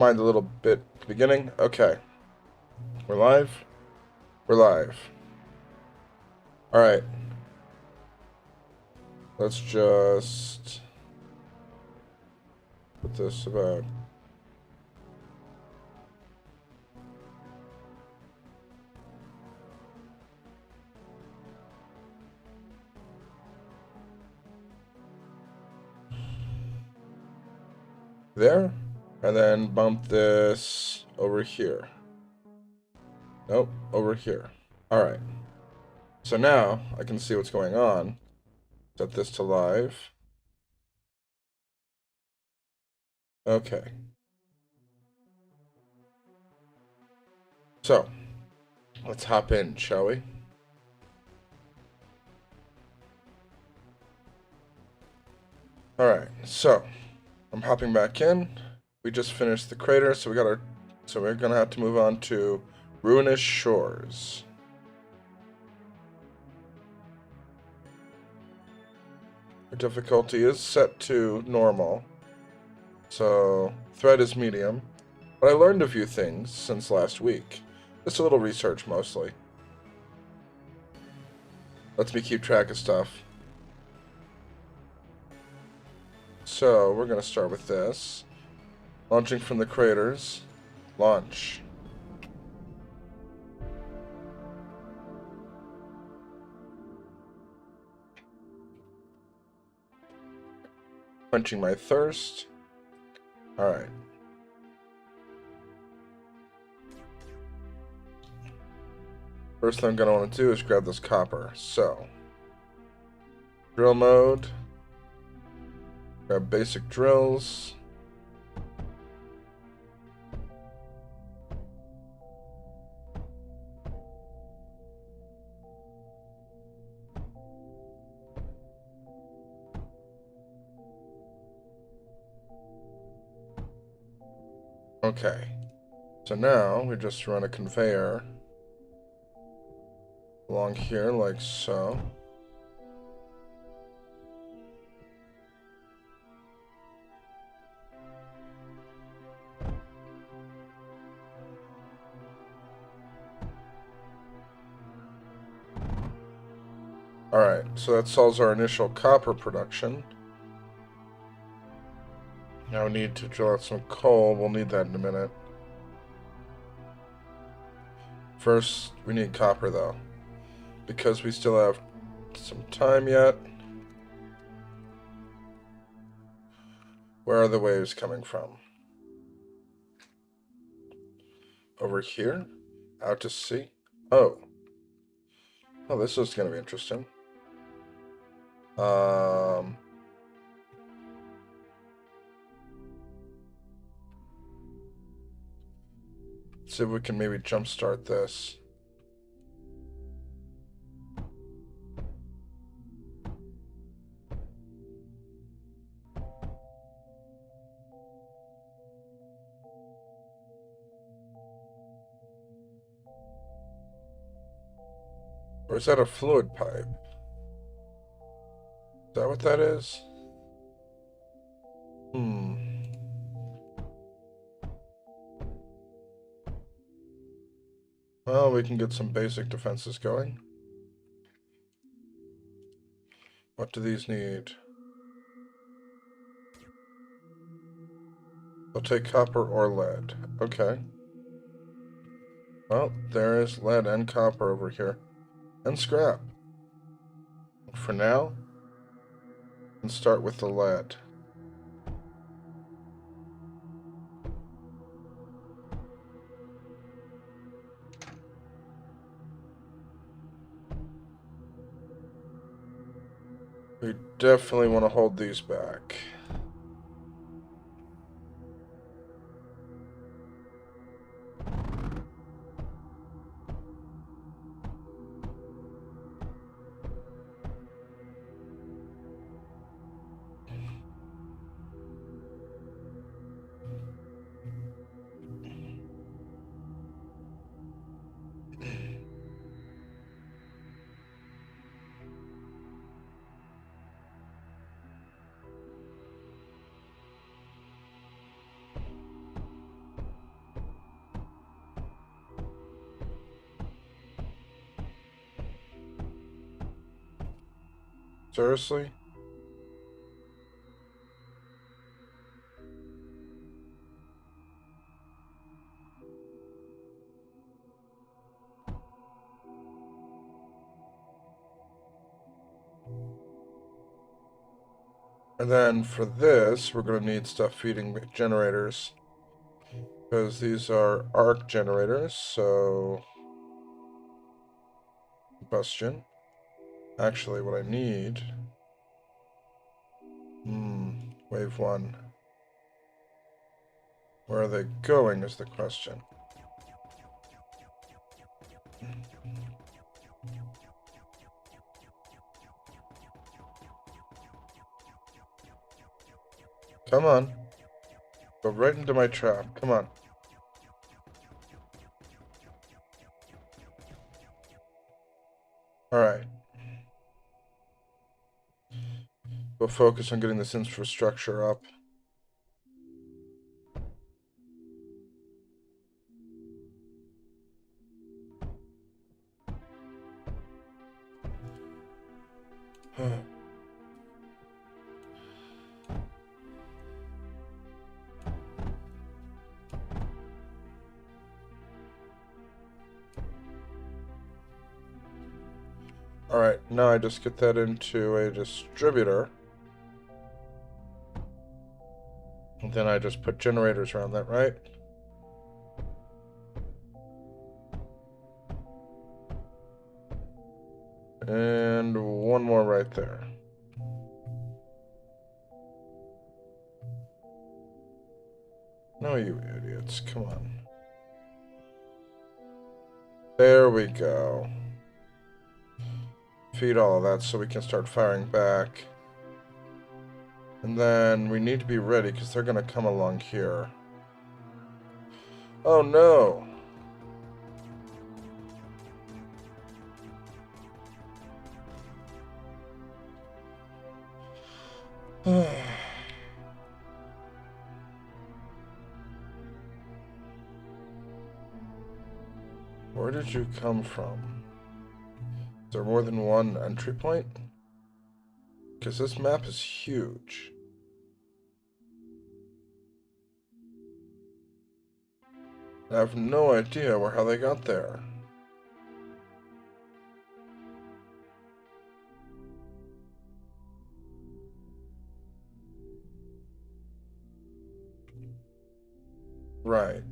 Mind a little bit at the beginning. Okay. We're live. We're live. Alright. Let's just put this about. There. And then bump this over here. Nope, over here. Alright. So now I can see what's going on. Set this to live. Okay. So, let's hop in, shall we? Alright, so I'm hopping back in. We just finished the crater, so we're gonna have to move on to Ruinous Shores. Our difficulty is set to normal. So threat is medium. But I learned a few things since last week. Just a little research mostly. Lets me keep track of stuff. So we're gonna start with this. Launching from the craters. Launch. Quenching my thirst. Alright. First thing I'm gonna want to do is grab this copper. So, drill mode. Grab basic drills. Okay. So now we just run a conveyor along here like so. Alright, so that solves our initial copper production. Now we need to drill out some coal. We'll need that in a minute. First, we need copper though. Because we still have some time yet. Where are the waves coming from? Over here? Out to sea? Oh. Oh, this is going to be interesting. See if we can maybe jumpstart this. Or is that a fluid pipe? Is that what that is? Well, we can get some basic defenses going. What do these need? They'll take copper or lead. Okay. Well, there is lead and copper over here. And scrap. For now, let's start with the lead. We definitely want to hold these back. Seriously? And then for this, we're going to need stuff feeding generators. Because these are arc generators, so... Combustion. Actually, what I need... Wave 1. Where are they going is the question. Come on. Go right into my trap. Come on. Alright. We'll focus on getting this infrastructure up. Alright, now I just get that into a distributor. And then I just put generators around that, right? And one more right there. No, you idiots. Come on. There we go. Feed all of that so we can start firing back. And then we need to be ready because they're going to come along here. Oh no! Where did you come from? Is there more than one entry point? Because this map is huge. I have no idea how they got there. Right.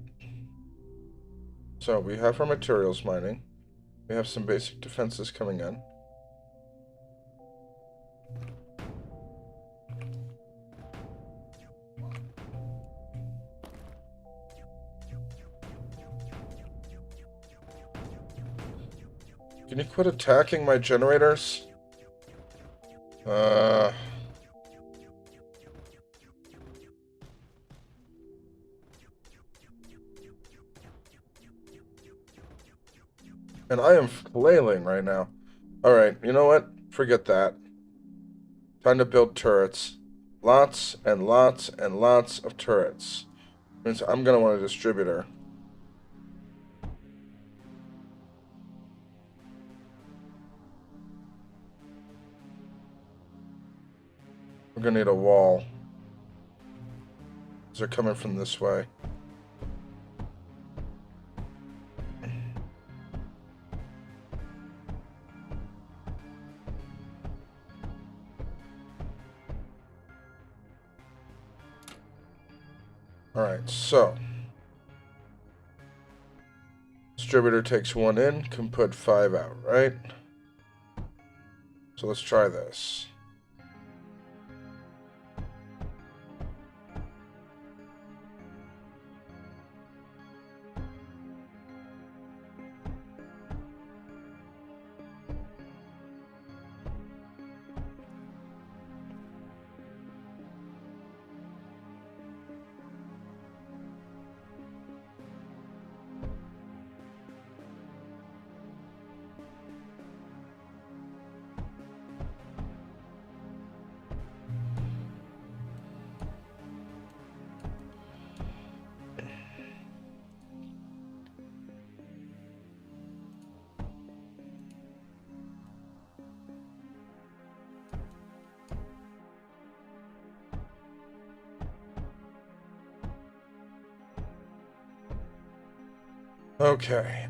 So we have our materials mining. We have some basic defenses coming in. Can you quit attacking my generators? And I am flailing right now. Alright, you know what? Forget that. Time to build turrets. Lots and lots and lots of turrets. Means I'm gonna want a distributor. We're gonna need a wall. They're coming from this way. Alright, so. Distributor takes 1 in, can put 5 out, right? So let's try this. Okay.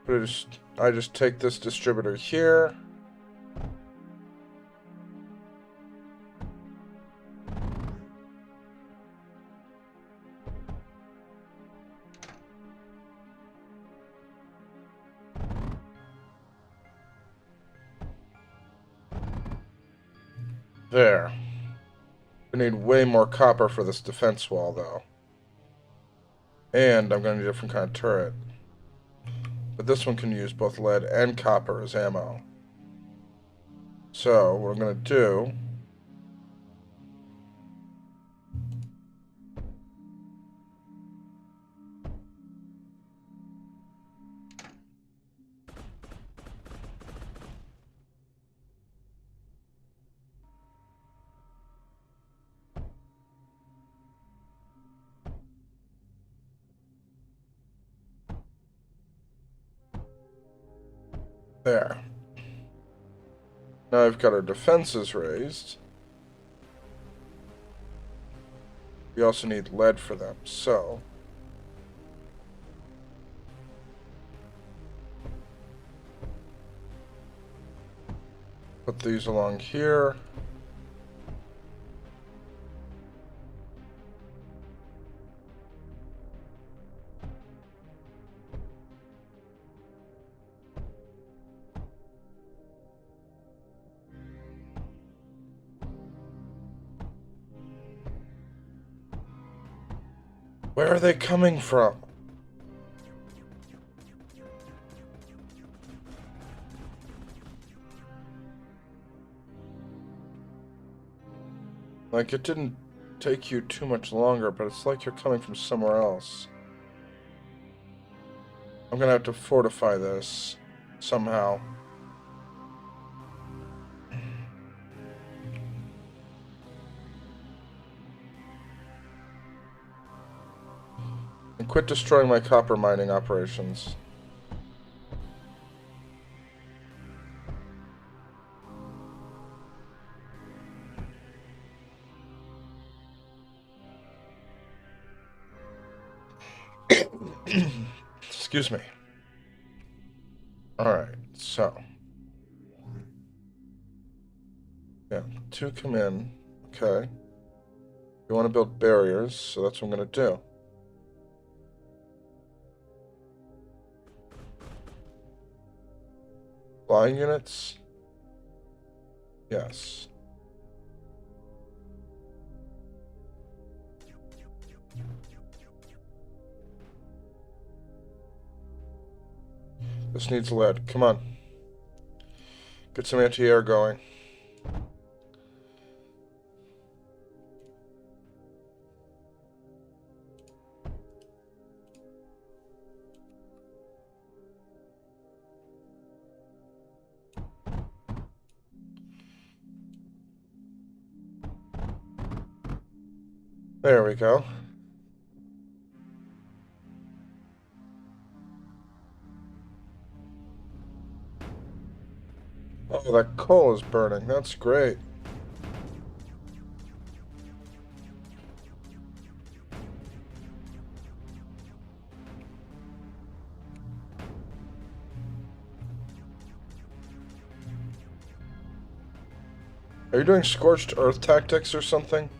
I just take this distributor here. There. We need way more copper for this defense wall, though. And I'm going to need a different kind of turret. But this one can use both lead and copper as ammo. So, what I'm going to do... There. Now I've got our defenses raised. We also need lead for them, so... Put these along here. Where are they coming from? Like, it didn't take you too much longer, but it's like you're coming from somewhere else. I'm gonna have to fortify this somehow. And quit destroying my copper mining operations. Excuse me. Alright, so. Yeah, 2 come in. Okay. You want to build barriers, so that's what I'm going to do. Flying units? Yes. This needs lead. Come on. Get some anti-air going. There we go. Oh, that coal is burning. That's great. Are you doing scorched earth tactics or something?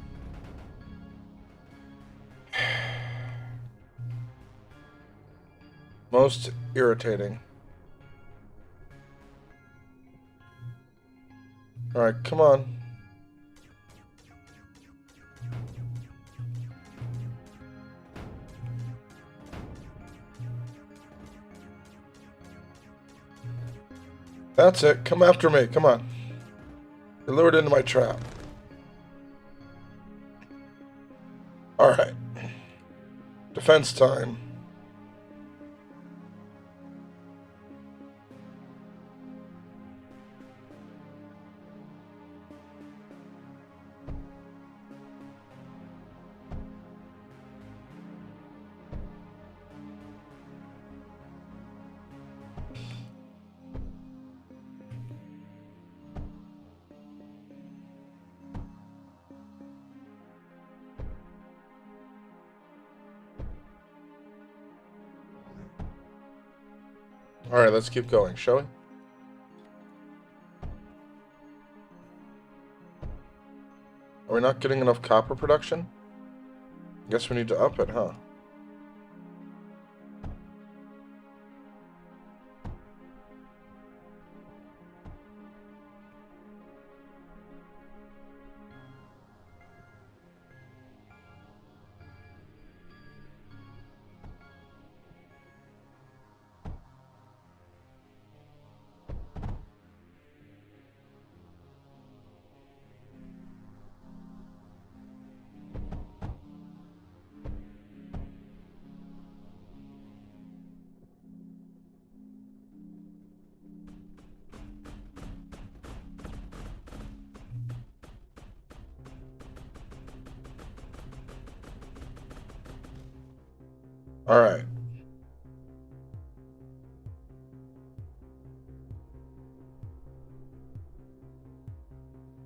Most irritating. Alright, come on. That's it. Come after me. Come on. You're lured into my trap. Alright. Defense time. Alright, let's keep going, shall we? Are we not getting enough copper production? Guess we need to up it, huh? Alright.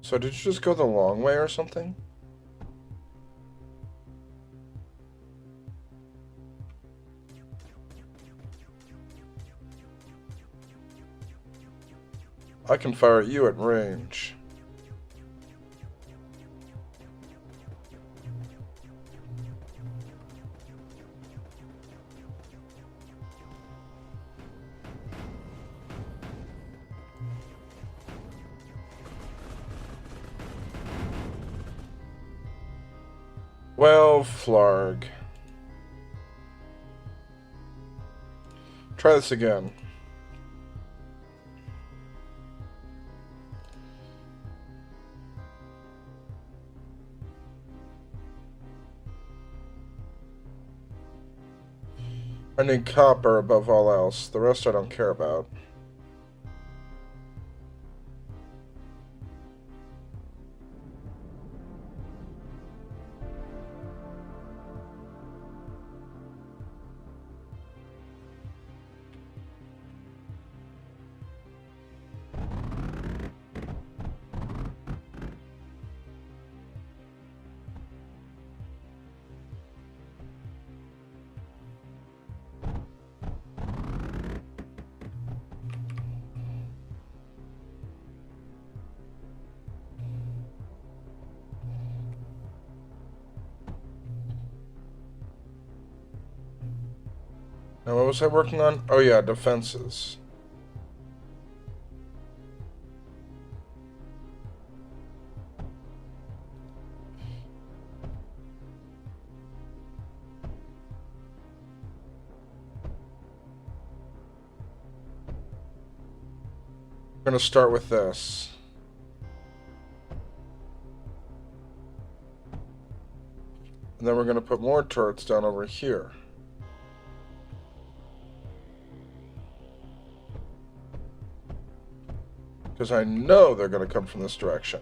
So did you just go the long way or something? I can fire at you at range. Well, Flarg. Try this again. I need copper above all else. The rest I don't care about. Now, what was I working on? Oh yeah, defenses. We're gonna start with this. And then we're gonna put more turrets down over here. Because I know they're gonna come from this direction.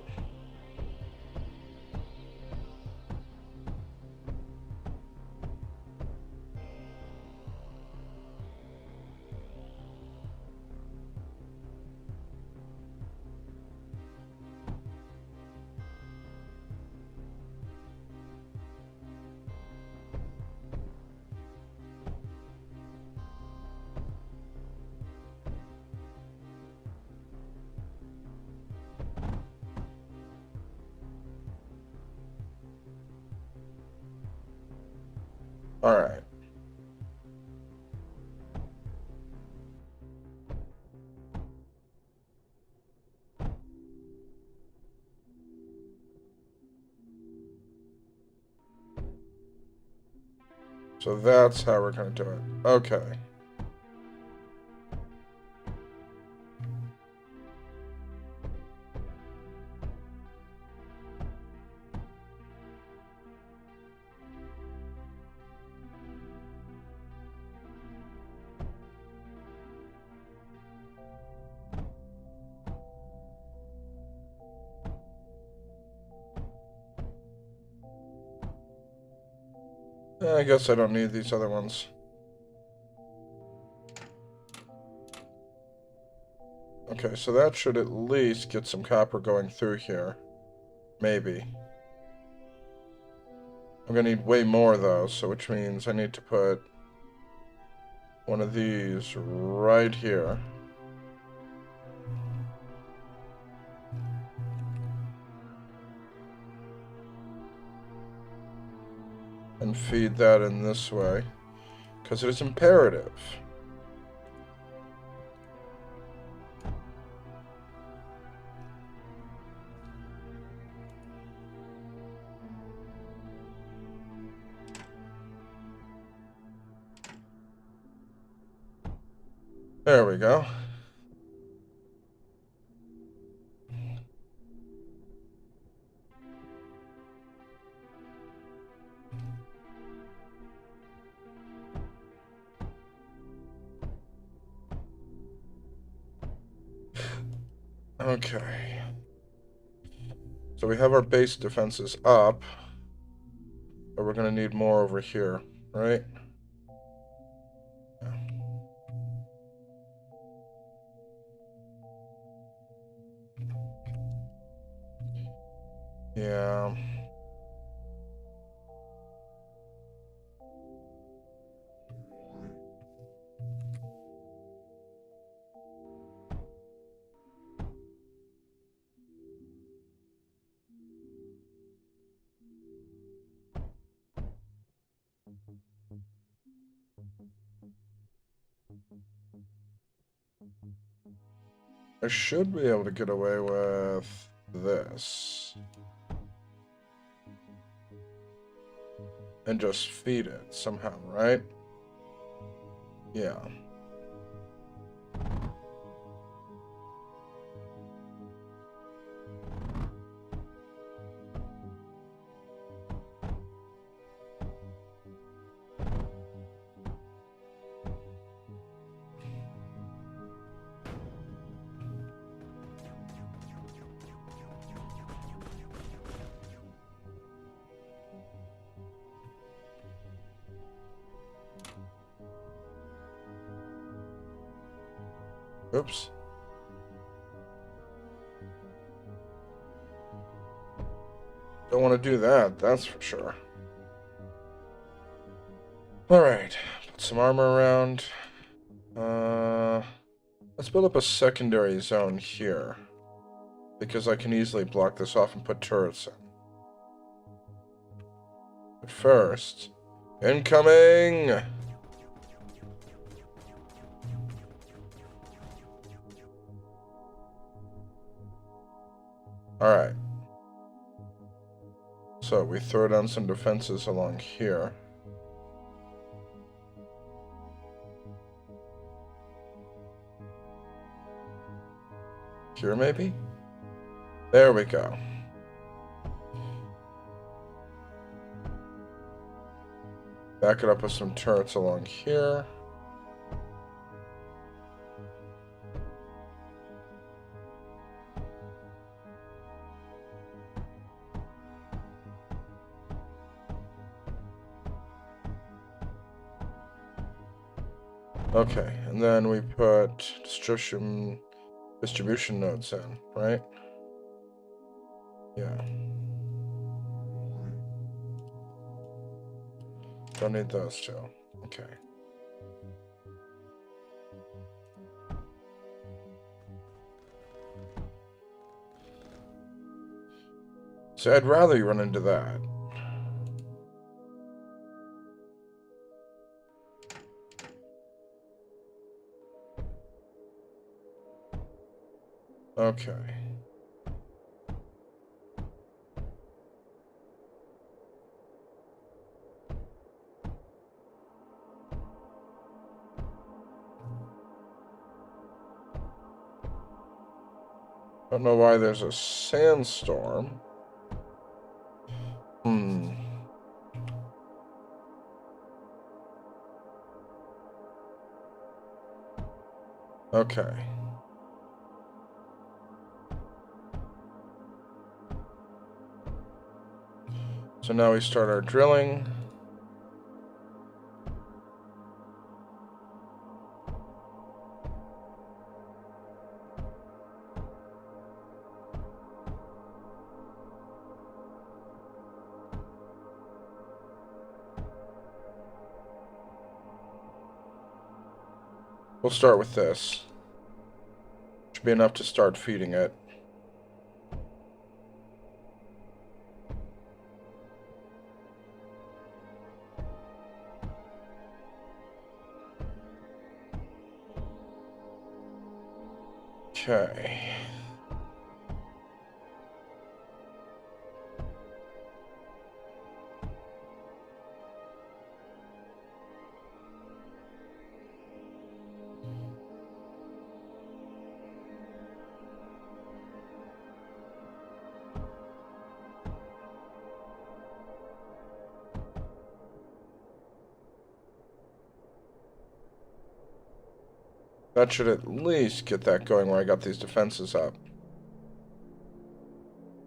Alright. So that's how we're gonna do it. Okay. I guess I don't need these other ones. Okay, so that should at least get some copper going through here. Maybe. I'm gonna need way more though, so which means I need to put one of these right here. And feed that in this way, because it is imperative. There we go. Okay. So we have our base defenses up, but we're going to need more over here, right? Yeah. I should be able to get away with this. And just feed it somehow, right? Yeah. Oops. Don't want to do that, that's for sure. Alright, put some armor around. Let's build up a secondary zone here, because I can easily block this off and put turrets in. But first, incoming! Alright. So we throw down some defenses along here. Here, maybe? There we go. Back it up with some turrets along here. Okay, and then we put distribution nodes in, right? Yeah. Don't need those two. Okay. So I'd rather you run into that. Okay. Don't know why there's a sandstorm. Okay. So now we start our drilling. We'll start with this. Should be enough to start feeding it. Okay. That should at least get that going where I got these defenses up.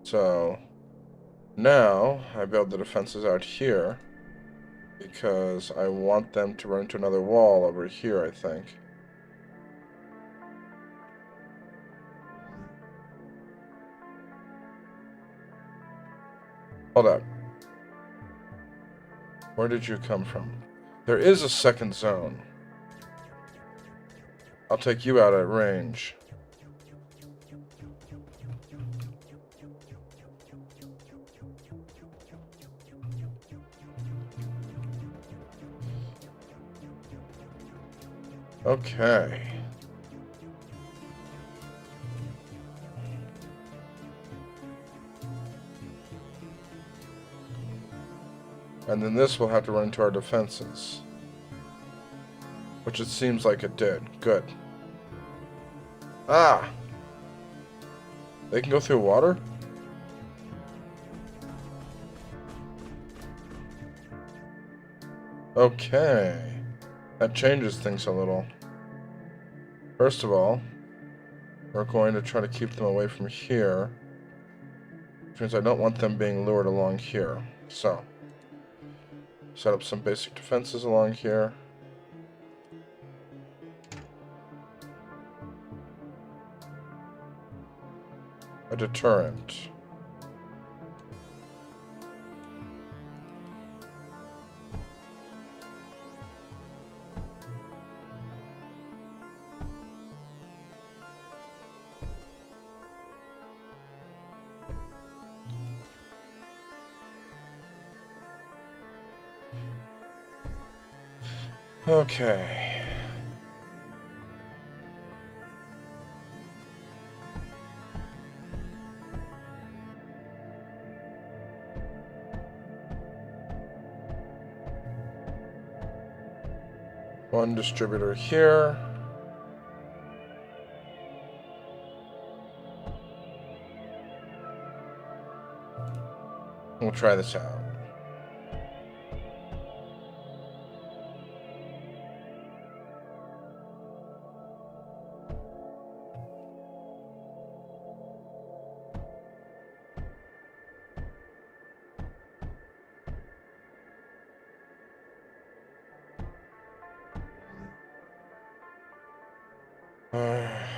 So, now I build the defenses out here because I want them to run into another wall over here, I think. Hold up. Where did you come from? There is a second zone. I'll take you out at range. Okay. And then this will have to run into our defenses. Which it seems like it did. Good. Ah! They can go through water? Okay. That changes things a little. First of all, we're going to try to keep them away from here. Which means I don't want them being lured along here. So, set up some basic defenses along here. A deterrent. Okay. One distributor here. We'll try this out.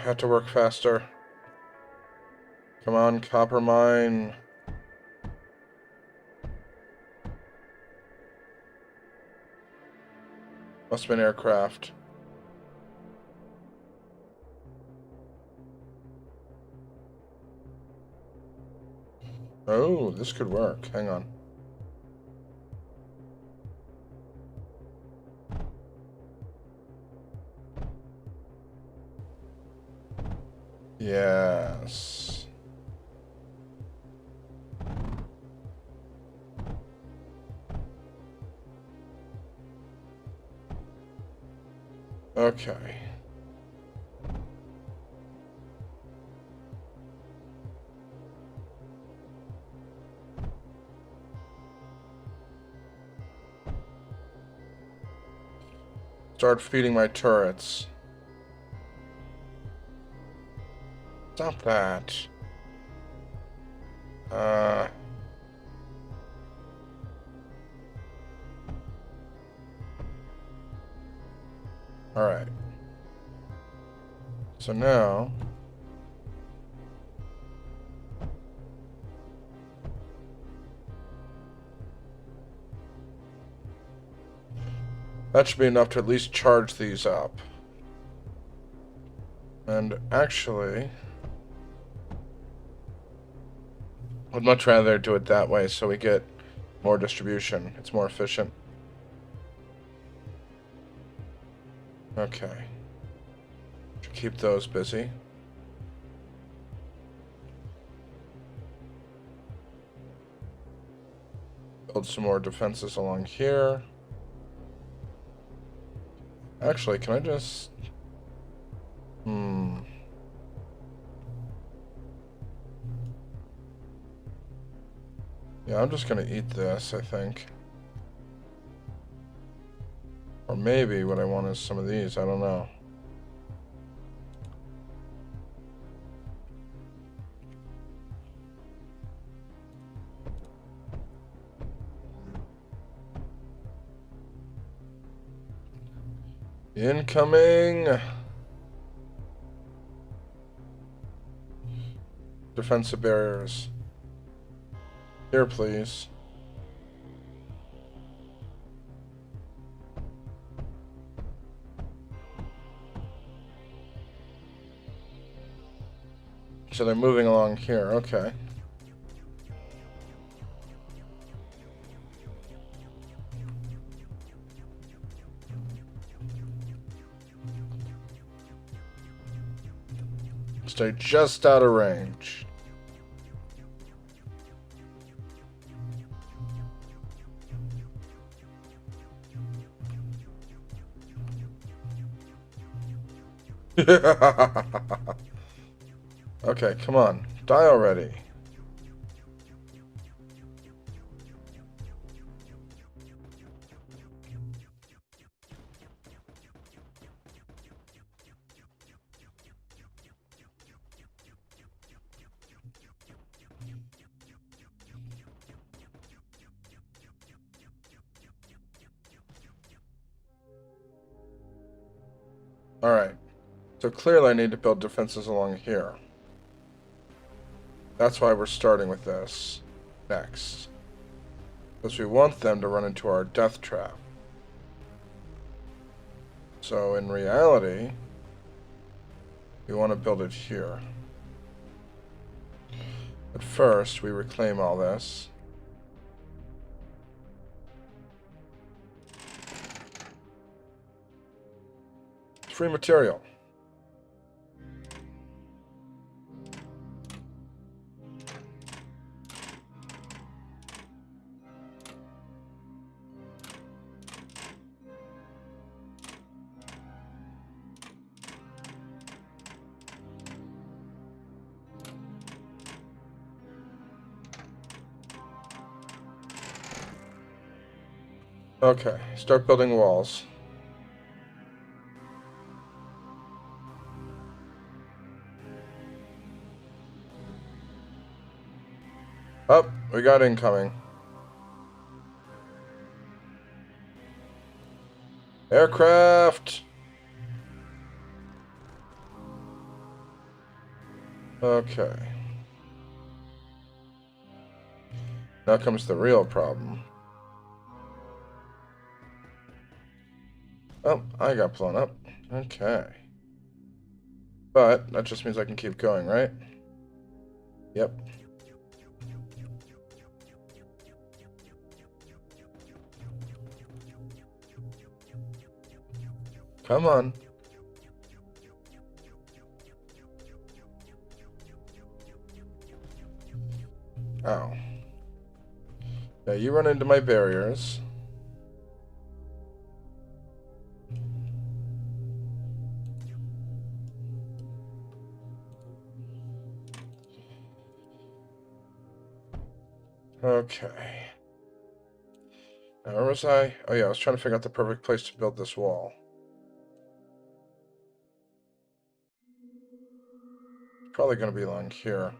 Have to work faster. Come on, copper mine. Must be an aircraft. Oh, this could work. Hang on. Yes. Okay. Start feeding my turrets. Stop that. Alright. So now... that should be enough to at least charge these up. And actually, I'd much rather do it that way so we get more distribution. It's more efficient. Okay. Should keep those busy. Build some more defenses along here. Actually, can I just... Yeah, I'm just gonna eat this, I think. Or maybe what I want is some of these, I don't know. Incoming! Defensive barriers. Here, please. So they're moving along here, okay. Stay just out of range. Okay, come on. Die already. Alright. So clearly I need to build defenses along here. That's why we're starting with this next. Because we want them to run into our death trap. So in reality, we want to build it here. But first, we reclaim all this. Free material. Okay, start building walls. Oh, we got incoming. Aircraft! Okay. Now comes the real problem. Oh, I got blown up. Okay. But that just means I can keep going, right? Yep. Come on. Ow. Yeah, you run into my barriers. Okay. Now, where was I? Oh yeah, I was trying to figure out the perfect place to build this wall. Probably going to be along here.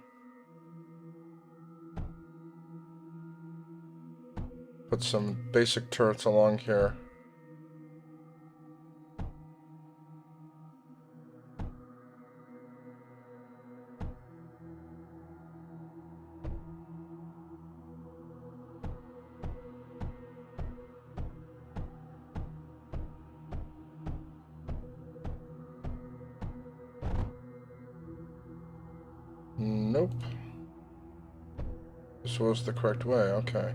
Put some basic turrets along here. Nope. This was the correct way, okay.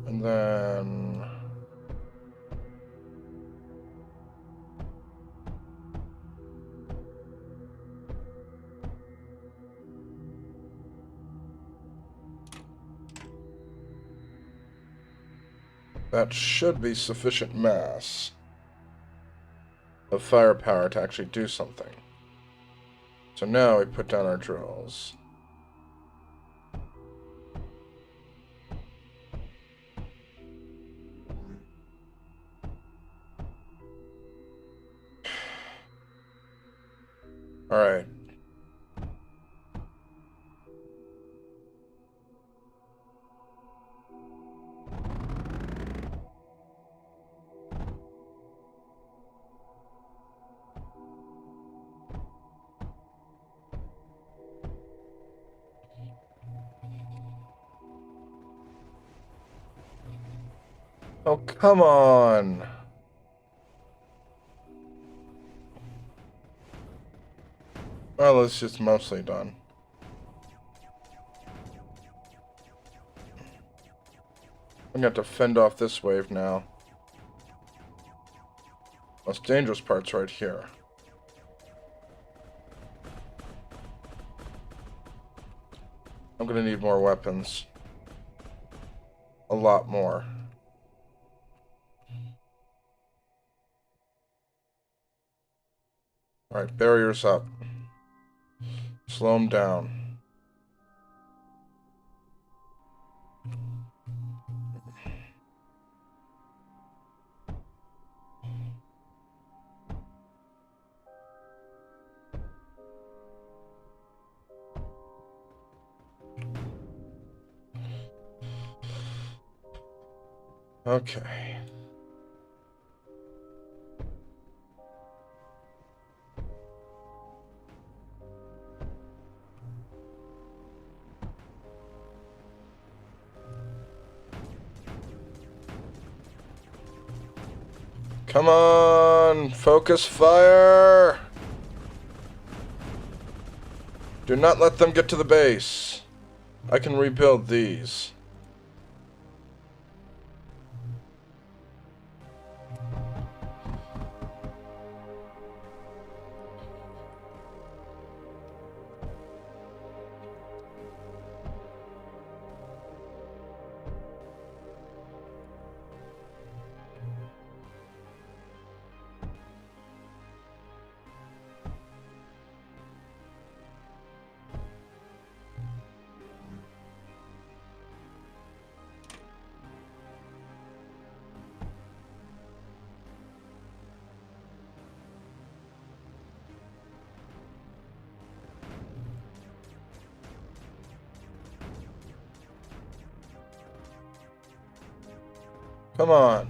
And then... that should be sufficient mass of firepower to actually do something. So now we put down our drills. Alright. Oh, come on! Well, it's just mostly done. I'm gonna have to fend off this wave now. Most dangerous part's right here. I'm gonna need more weapons. A lot more. Alright, barriers up. Slow them down. Okay. Come on! Focus fire! Do not let them get to the base. I can rebuild these. Come on.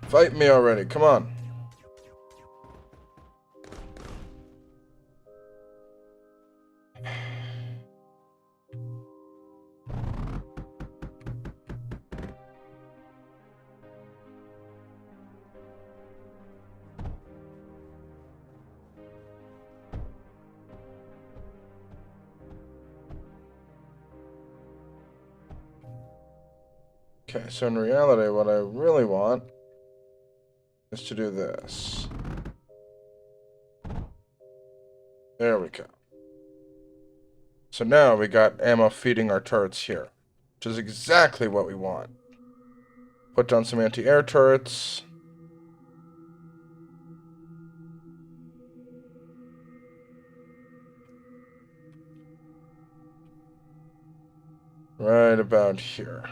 Fight me already, come on. Okay, so in reality, what I really want is to do this. There we go. So now we got ammo feeding our turrets here, which is exactly what we want. Put down some anti-air turrets. Right about here.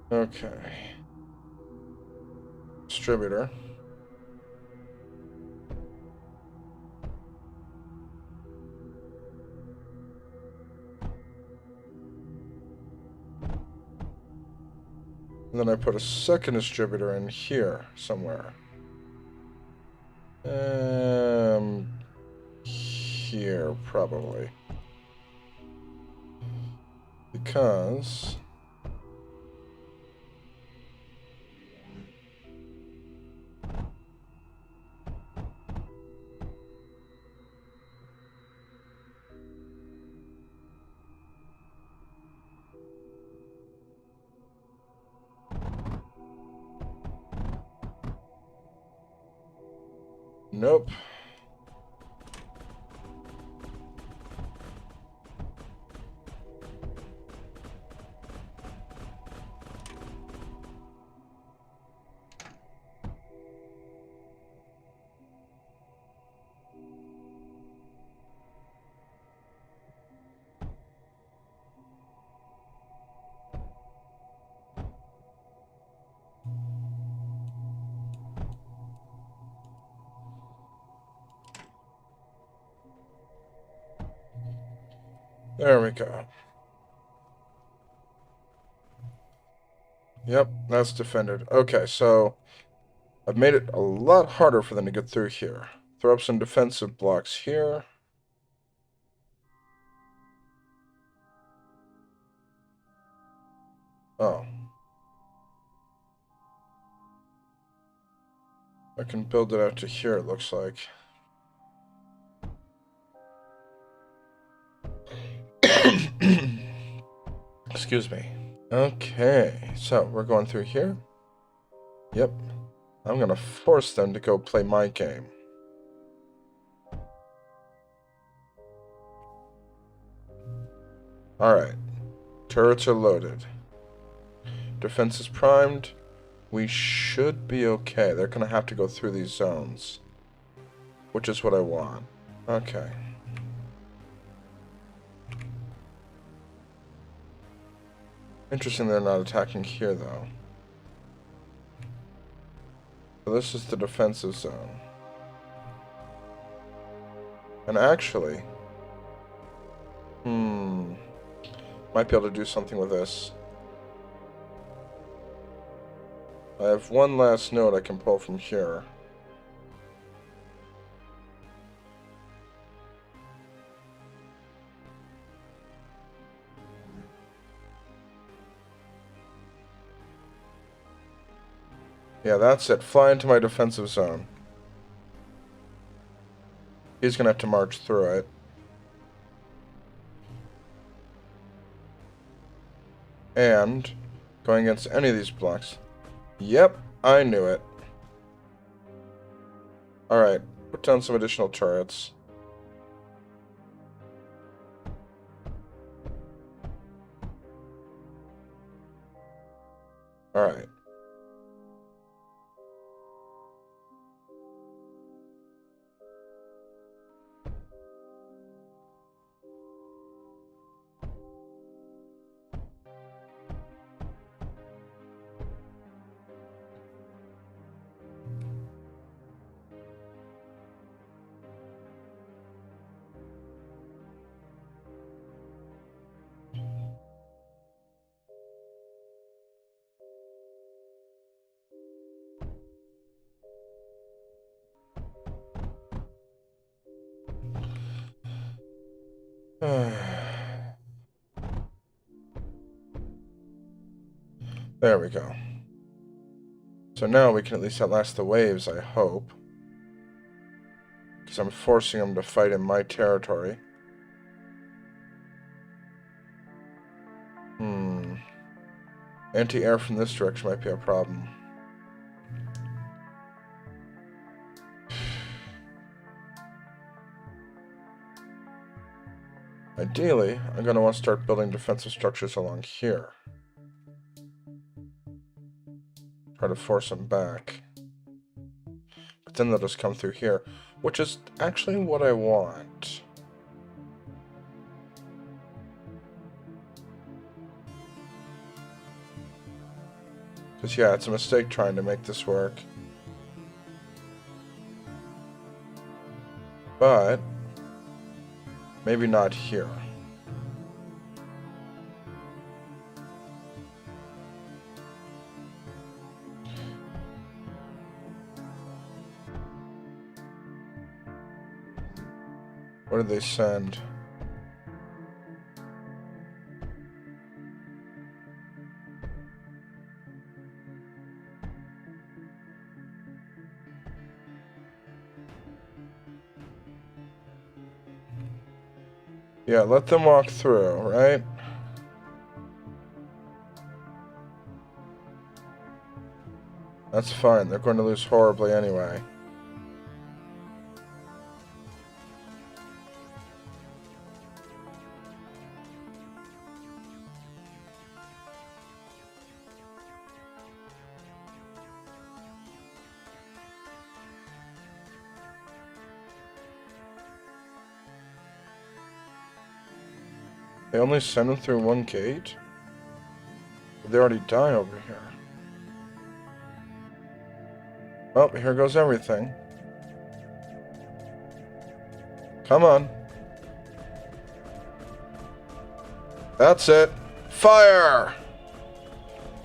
Okay. distributor. And then I put a second distributor in here somewhere. Here, probably. Because... Nope. There we go. Yep, that's defended. Okay, so I've made it a lot harder for them to get through here. Throw up some defensive blocks here. Oh. I can build it out to here, it looks like. Excuse me. Okay, so we're going through here. Yep. I'm gonna force them to go play my game. Alright. Turrets are loaded. Defense is primed. We should be okay. They're gonna have to go through these zones. Which is what I want. Okay. Interesting they're not attacking here, though. So this is the defensive zone. And actually... might be able to do something with this. I have one last node I can pull from here. Yeah, that's it. Fly into my defensive zone. He's gonna have to march through it. And going against any of these blocks. Yep, I knew it. Alright, put down some additional turrets. Alright. There we go. So now we can at least outlast the waves, I hope. Because I'm forcing them to fight in my territory. Anti-air from this direction might be a problem. Ideally, I'm going to want to start building defensive structures along here. Try to force them back. But then they'll just come through here, which is actually what I want. Because, yeah, it's a mistake trying to make this work. But maybe not here. What did they send? Yeah, let them walk through, right? That's fine. They're going to lose horribly anyway. They only send them through one gate? They already die over here. Oh, here goes everything. Come on. That's it. Fire!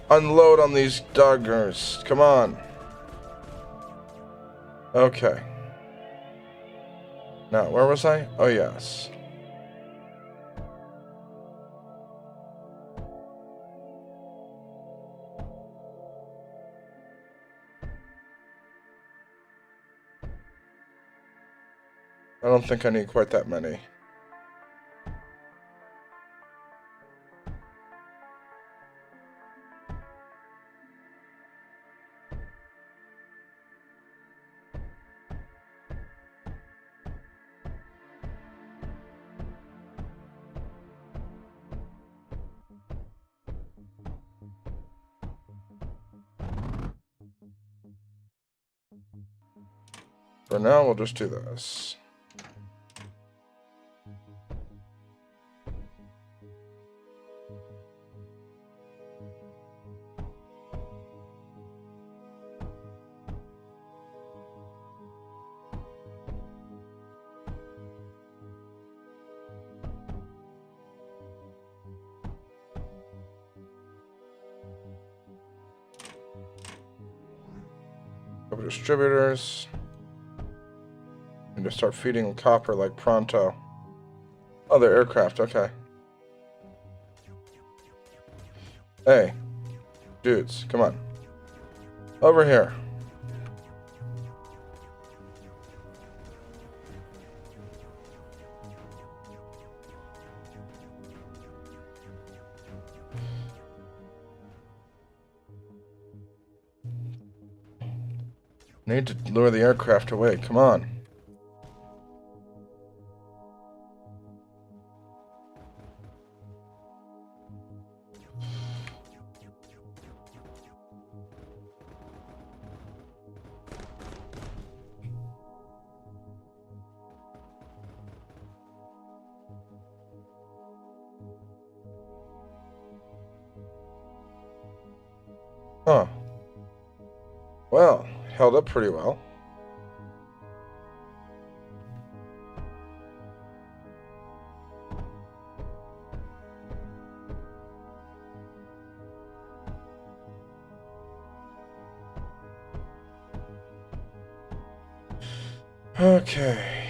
Unload on these doggers. Come on. Okay. Now, where was I? Oh, yes. I don't think I need quite that many. For now, we'll just do this. Couple distributors. And to start feeding copper like pronto. Other aircraft, okay. Hey. Dudes, come on. Over here. Need to lure the aircraft away, come on. Huh. Well, held up pretty well. Okay.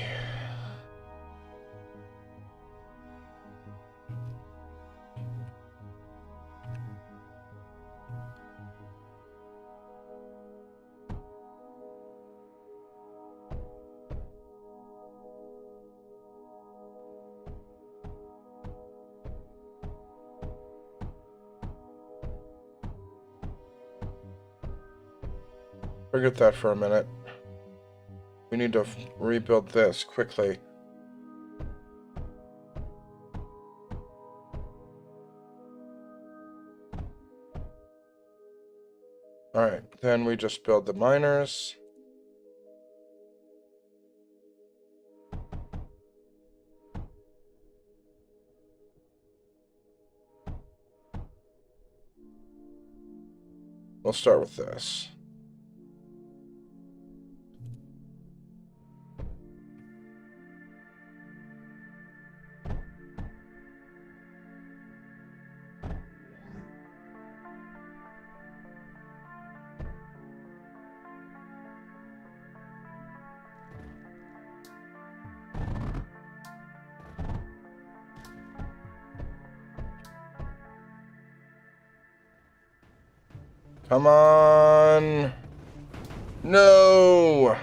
Forget that for a minute. We need to rebuild this quickly. Alright, then we just build the miners. We'll start with this. Come on. No.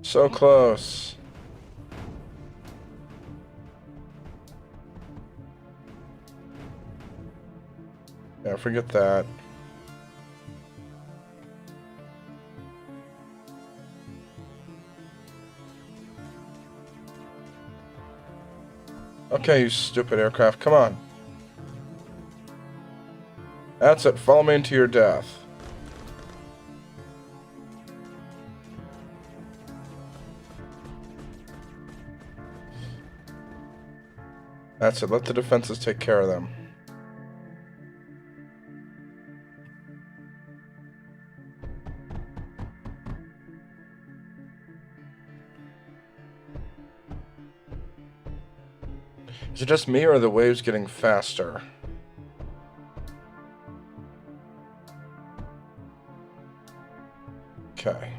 So close. Yeah, forget that. Okay, you stupid aircraft, come on. That's it, follow me into your death. That's it, let the defenses take care of them. Is it just me or are the waves getting faster? Okay.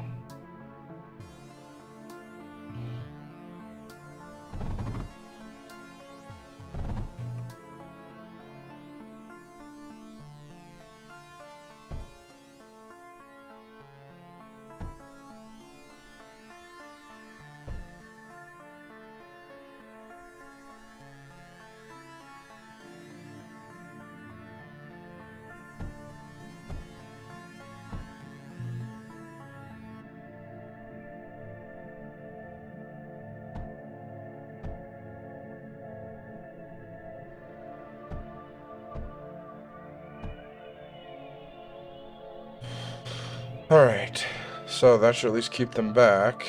Alright, so that should at least keep them back.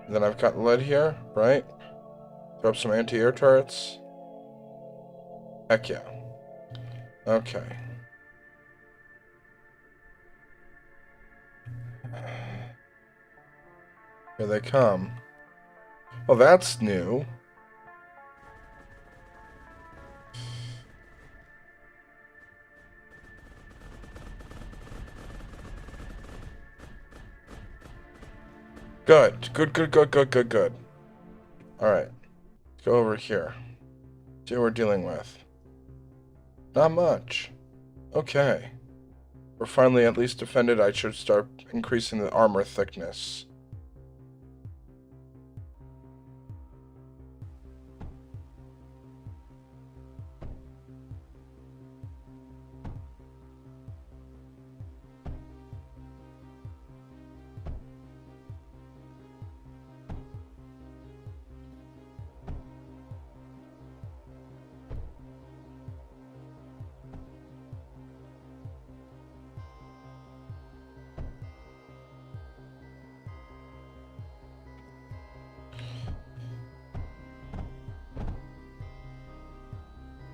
And then I've got lead here, right? Throw up some anti-air turrets. Heck yeah. Okay. Here they come. Well, that's new. Good. Good. Alright. Let's go over here. See what we're dealing with. Not much. Okay. We're finally at least defended. I should start increasing the armor thickness.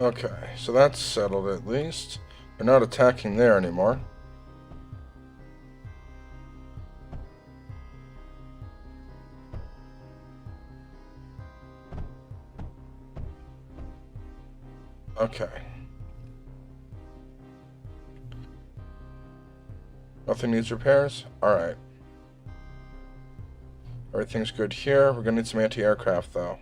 Okay, so that's settled at least. They're not attacking there anymore. Okay. Nothing needs repairs? Alright. Everything's good here. We're gonna need some anti-aircraft though.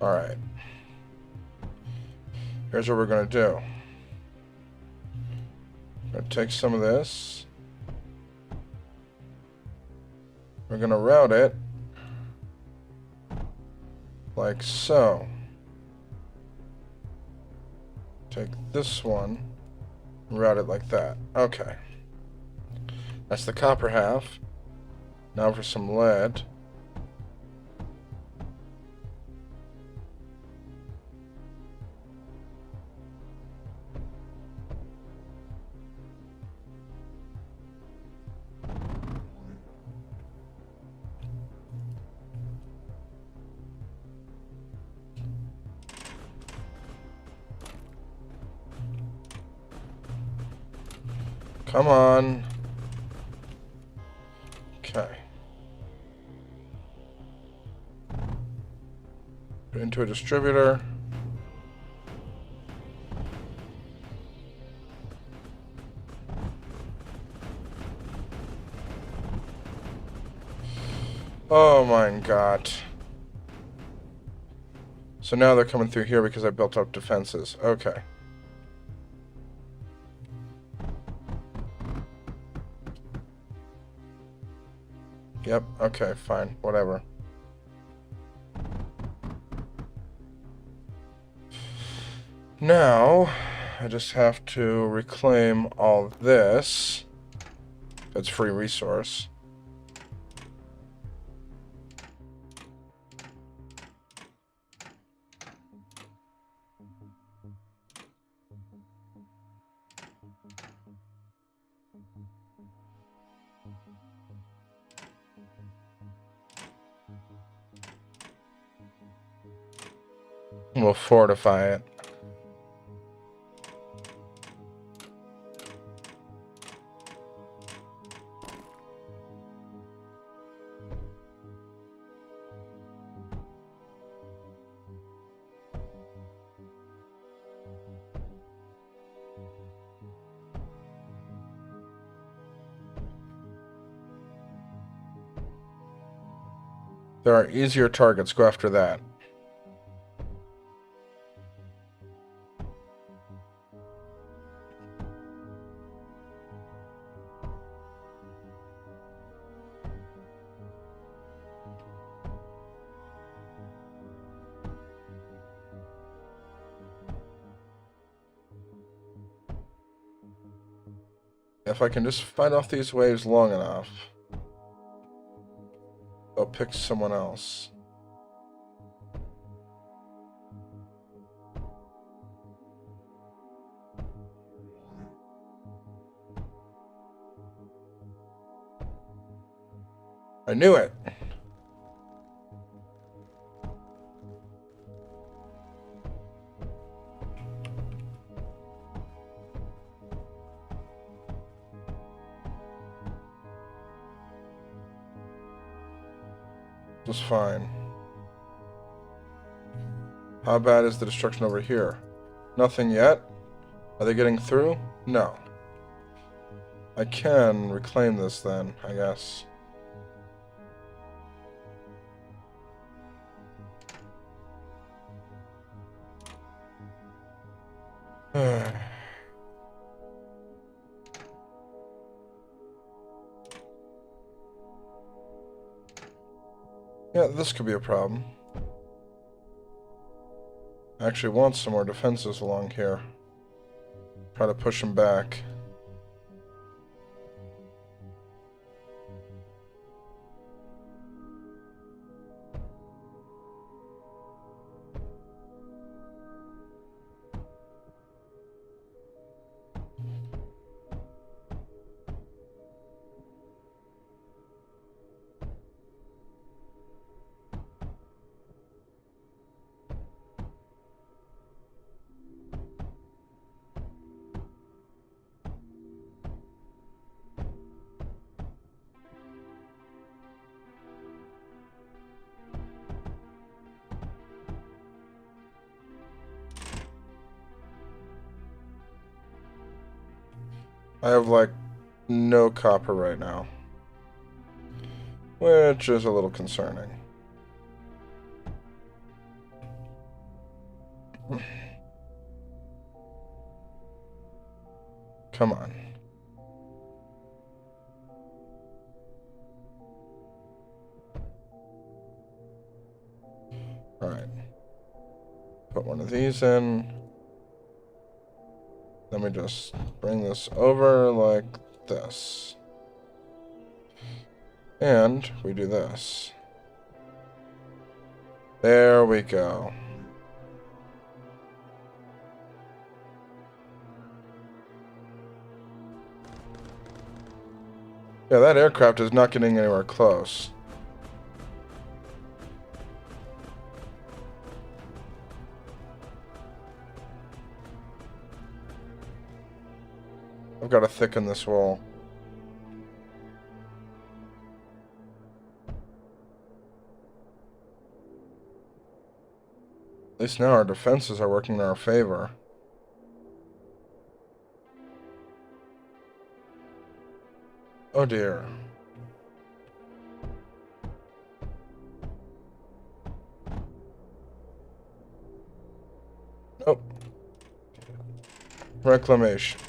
Alright. Here's what we're gonna do. We're gonna take some of this. We're gonna route it like so. Take this one and route it like that. Okay. That's the copper half. Now for some lead. Come on. Okay. Put it into a distributor. Oh my god. So now they're coming through here because I built up defenses. Okay. Yep, okay, fine, whatever. Now, I just have to reclaim all this. That's free resource. We'll fortify it. There are easier targets. Go after that. If I can just fight off these waves long enough, they'll pick someone else. I knew it! Just fine. How bad is the destruction over here? Nothing yet? Are they getting through? No. I can reclaim this then, I guess. Yeah, this could be a problem. I actually want some more defenses along here. Try to push them back. I have, like, no copper right now. Which is a little concerning. Come on. Alright. Put one of these in. Let me just bring this over like this. And we do this. There we go. Yeah, that aircraft is not getting anywhere close. I've got to thicken this wall. At least now our defenses are working in our favor. Oh dear. Oh. Reclamation.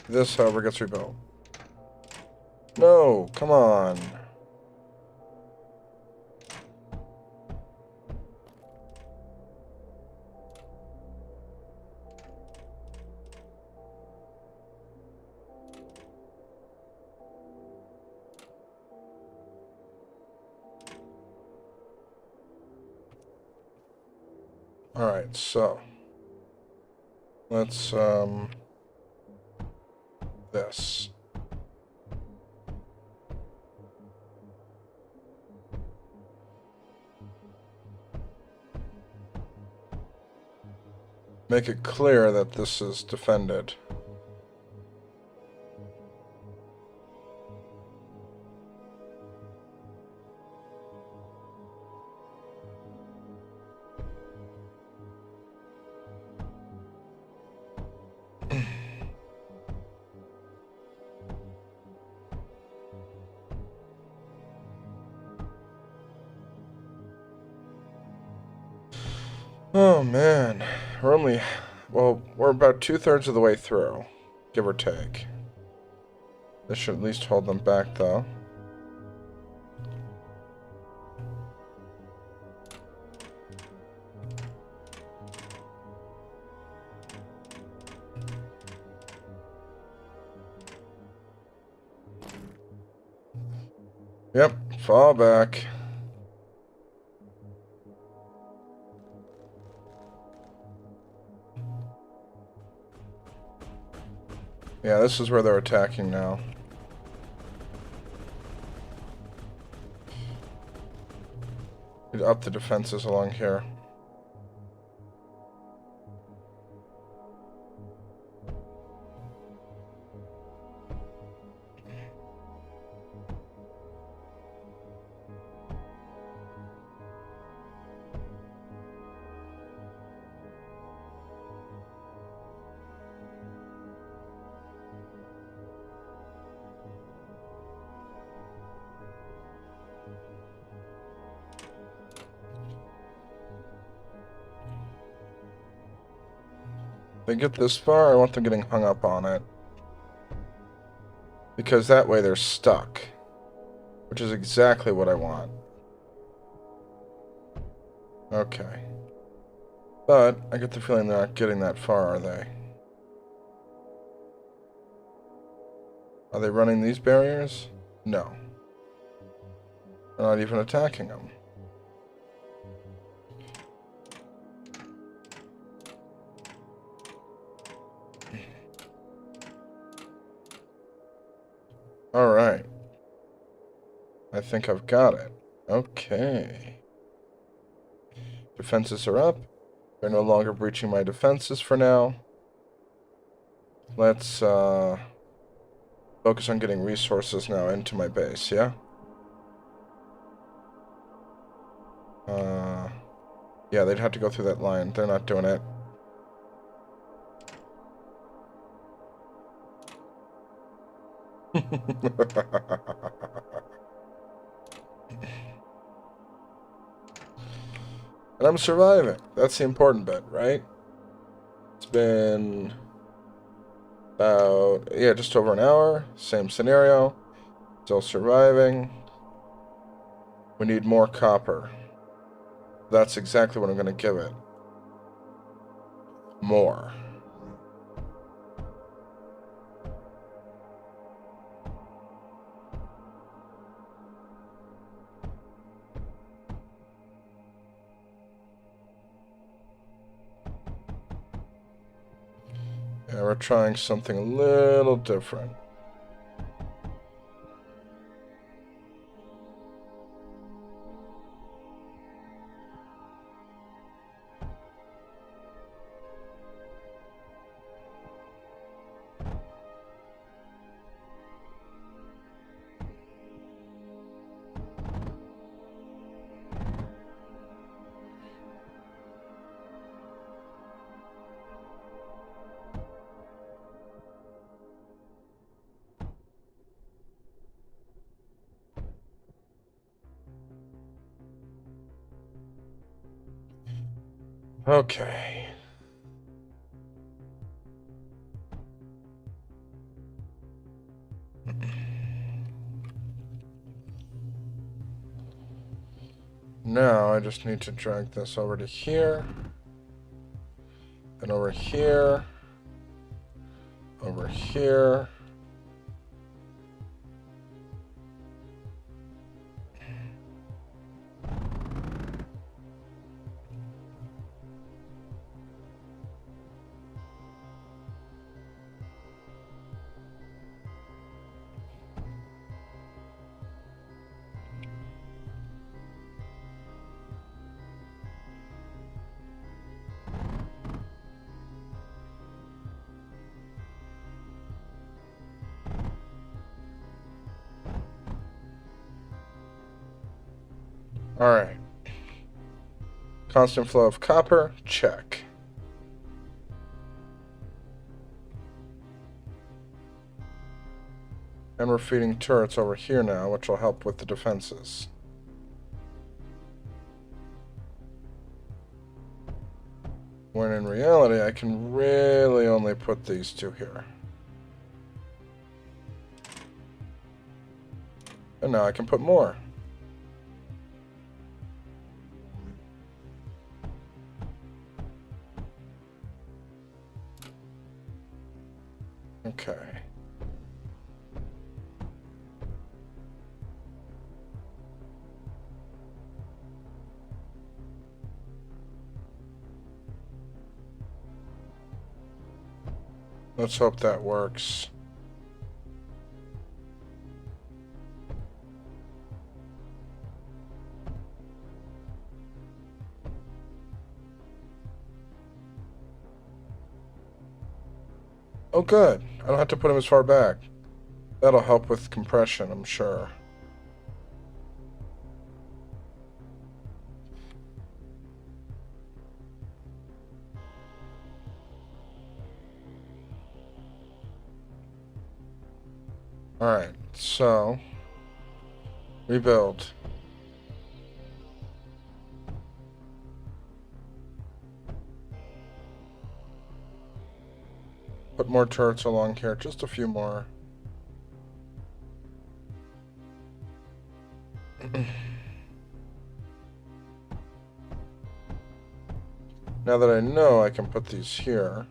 This, however, gets rebuilt. No, come on. Alright, so let's this. Make it clear that this is defended. Oh man, we're only, well, we're about 2/3 of the way through, give or take. This should at least hold them back, though. Yep, fall back. Yeah, this is where they're attacking now. We'd up the defenses along here. They get this far, I want them getting hung up on it. Because that way they're stuck. Which is exactly what I want. Okay. But, I get the feeling they're not getting that far, are they? Are they running these barriers? No. They're not even attacking them. Alright. I think I've got it. Okay. Defenses are up. They're no longer breaching my defenses for now. Let's focus on getting resources now into my base, yeah? Yeah, they'd have to go through that line. They're not doing it. And I'm surviving. That's the important bit, right? It's been about, yeah, just over an hour. Same scenario. Still surviving. We need more copper. That's exactly what I'm going to give it. More. Yeah, we're trying something a little different. Okay. Now I just need to drag this over to here. And over here. Over here. Alright. Constant flow of copper, check. And we're feeding turrets over here now, which will help with the defenses. When in reality, I can really only put these two here. And now I can put more. Okay. Let's hope that works. Oh good, I don't have to put him as far back. That'll help with compression, I'm sure. Alright, so rebuild. Put more turrets along here, just a few more. Now that I know, I can put these here.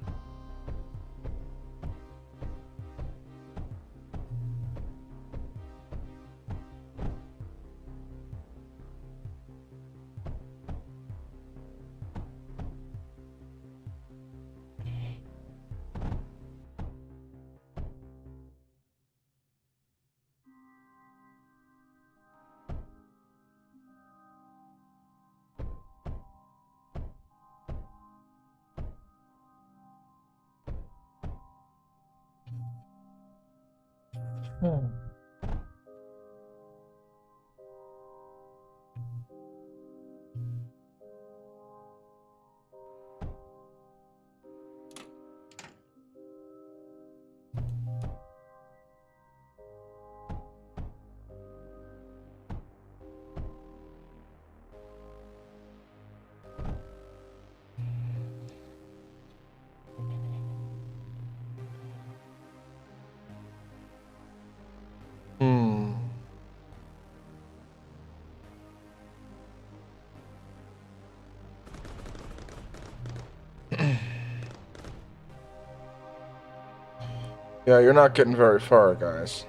Yeah, you're not getting very far, guys.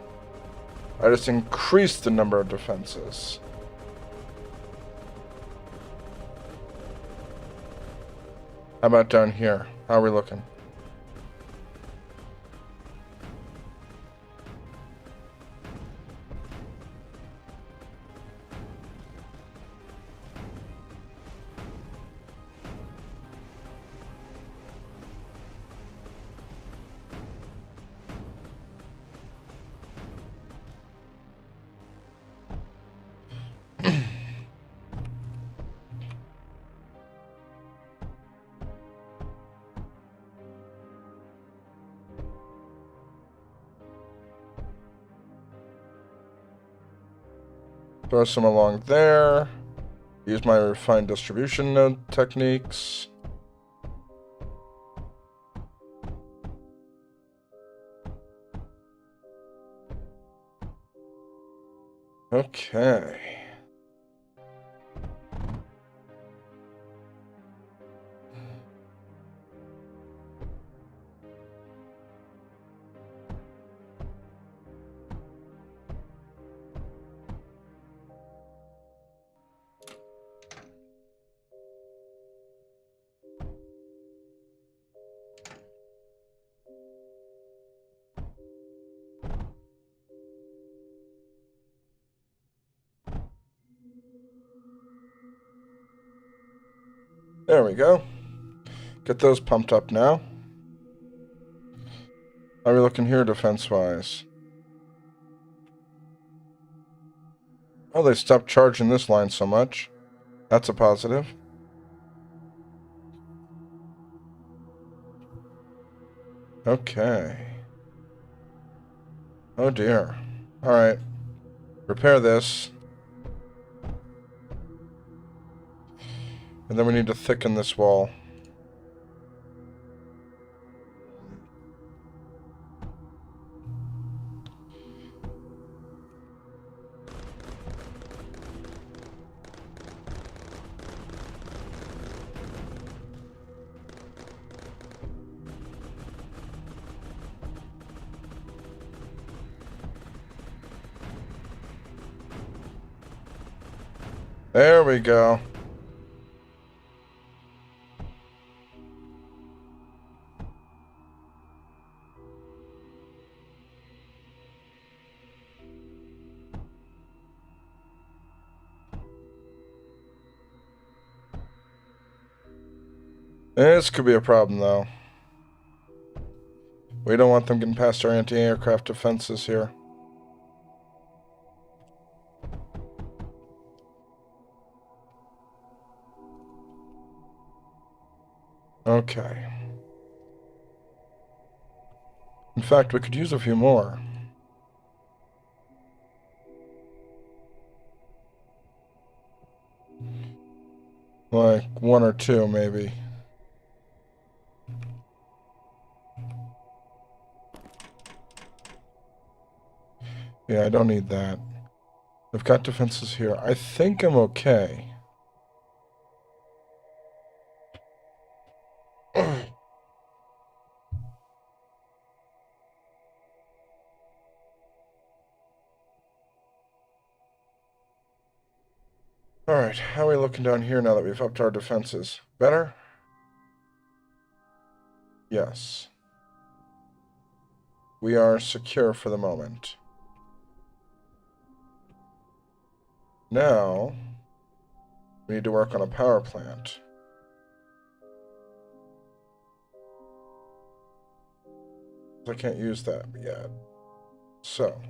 I just increased the number of defenses. How about down here? How are we looking? Throw some along there. Use my refined distribution node techniques. Okay. There we go. Get those pumped up now. How are we looking here defense-wise? Oh, they stopped charging this line so much. That's a positive. Okay. Oh dear. Alright. Repair this. And then we need to thicken this wall. There we go. This could be a problem, though. We don't want them getting past our anti-aircraft defenses here. Okay. In fact, we could use a few more. Like one or two, maybe. Yeah, I don't need that. I've got defenses here. I think I'm okay. Alright, how are we looking down here now that we've upped our defenses? Better? Yes. We are secure for the moment. Now, we need to work on a power plant. I can't use that yet. So,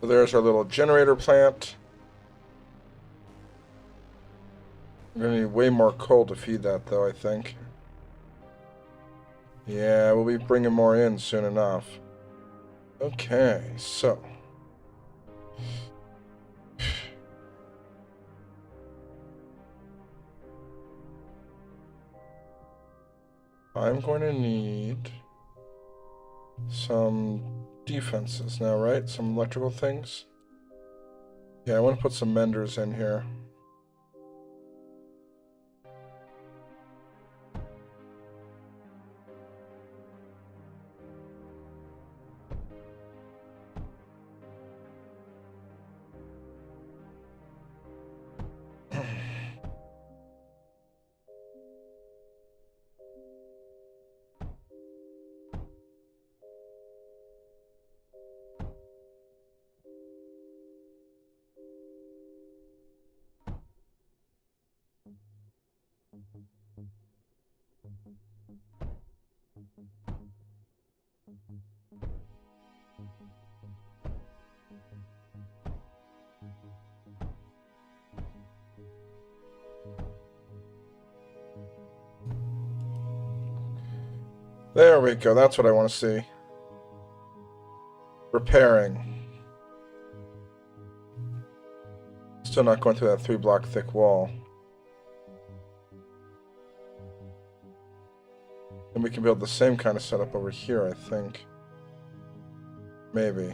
there's our little generator plant. We're gonna need way more coal to feed that, though, I think. Yeah, we'll be bringing more in soon enough. Okay, so. I'm going to need some defenses now, right? Some electrical things. Yeah, I want to put some menders in here. There we go, that's what I want to see. Repairing. Still not going through that 3-block thick wall. And we can build the same kind of setup over here, I think. Maybe.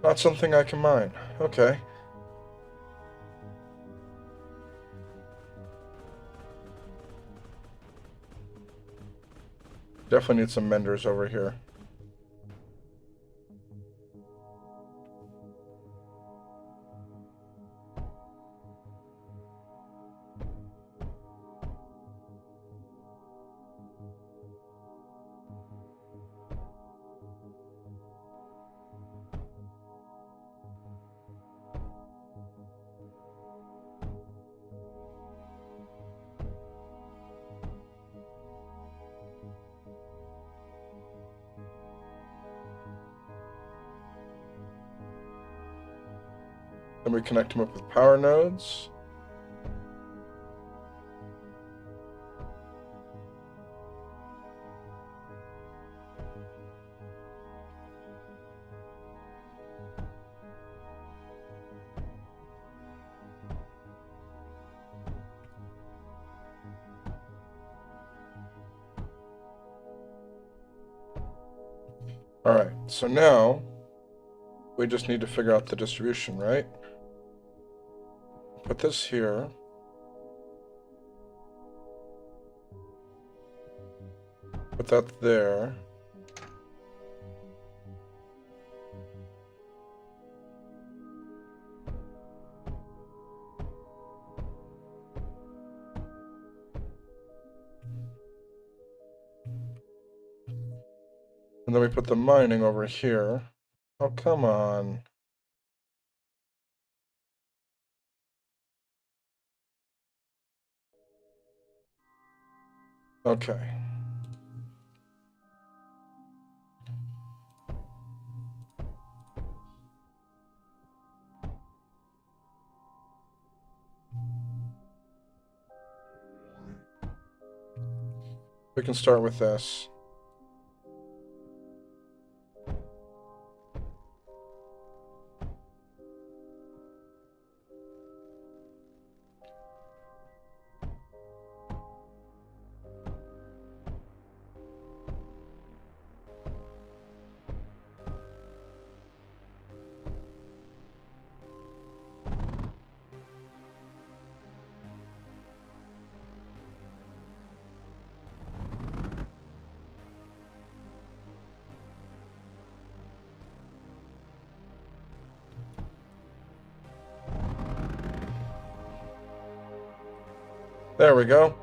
Not something I can mine. Okay. Definitely need some menders over here. Then we connect them up with power nodes. Alright, so now we just need to figure out the distribution, right? Put this here. Put that there. And then we put the mining over here. Oh, come on. Okay. We can start with this. There we go.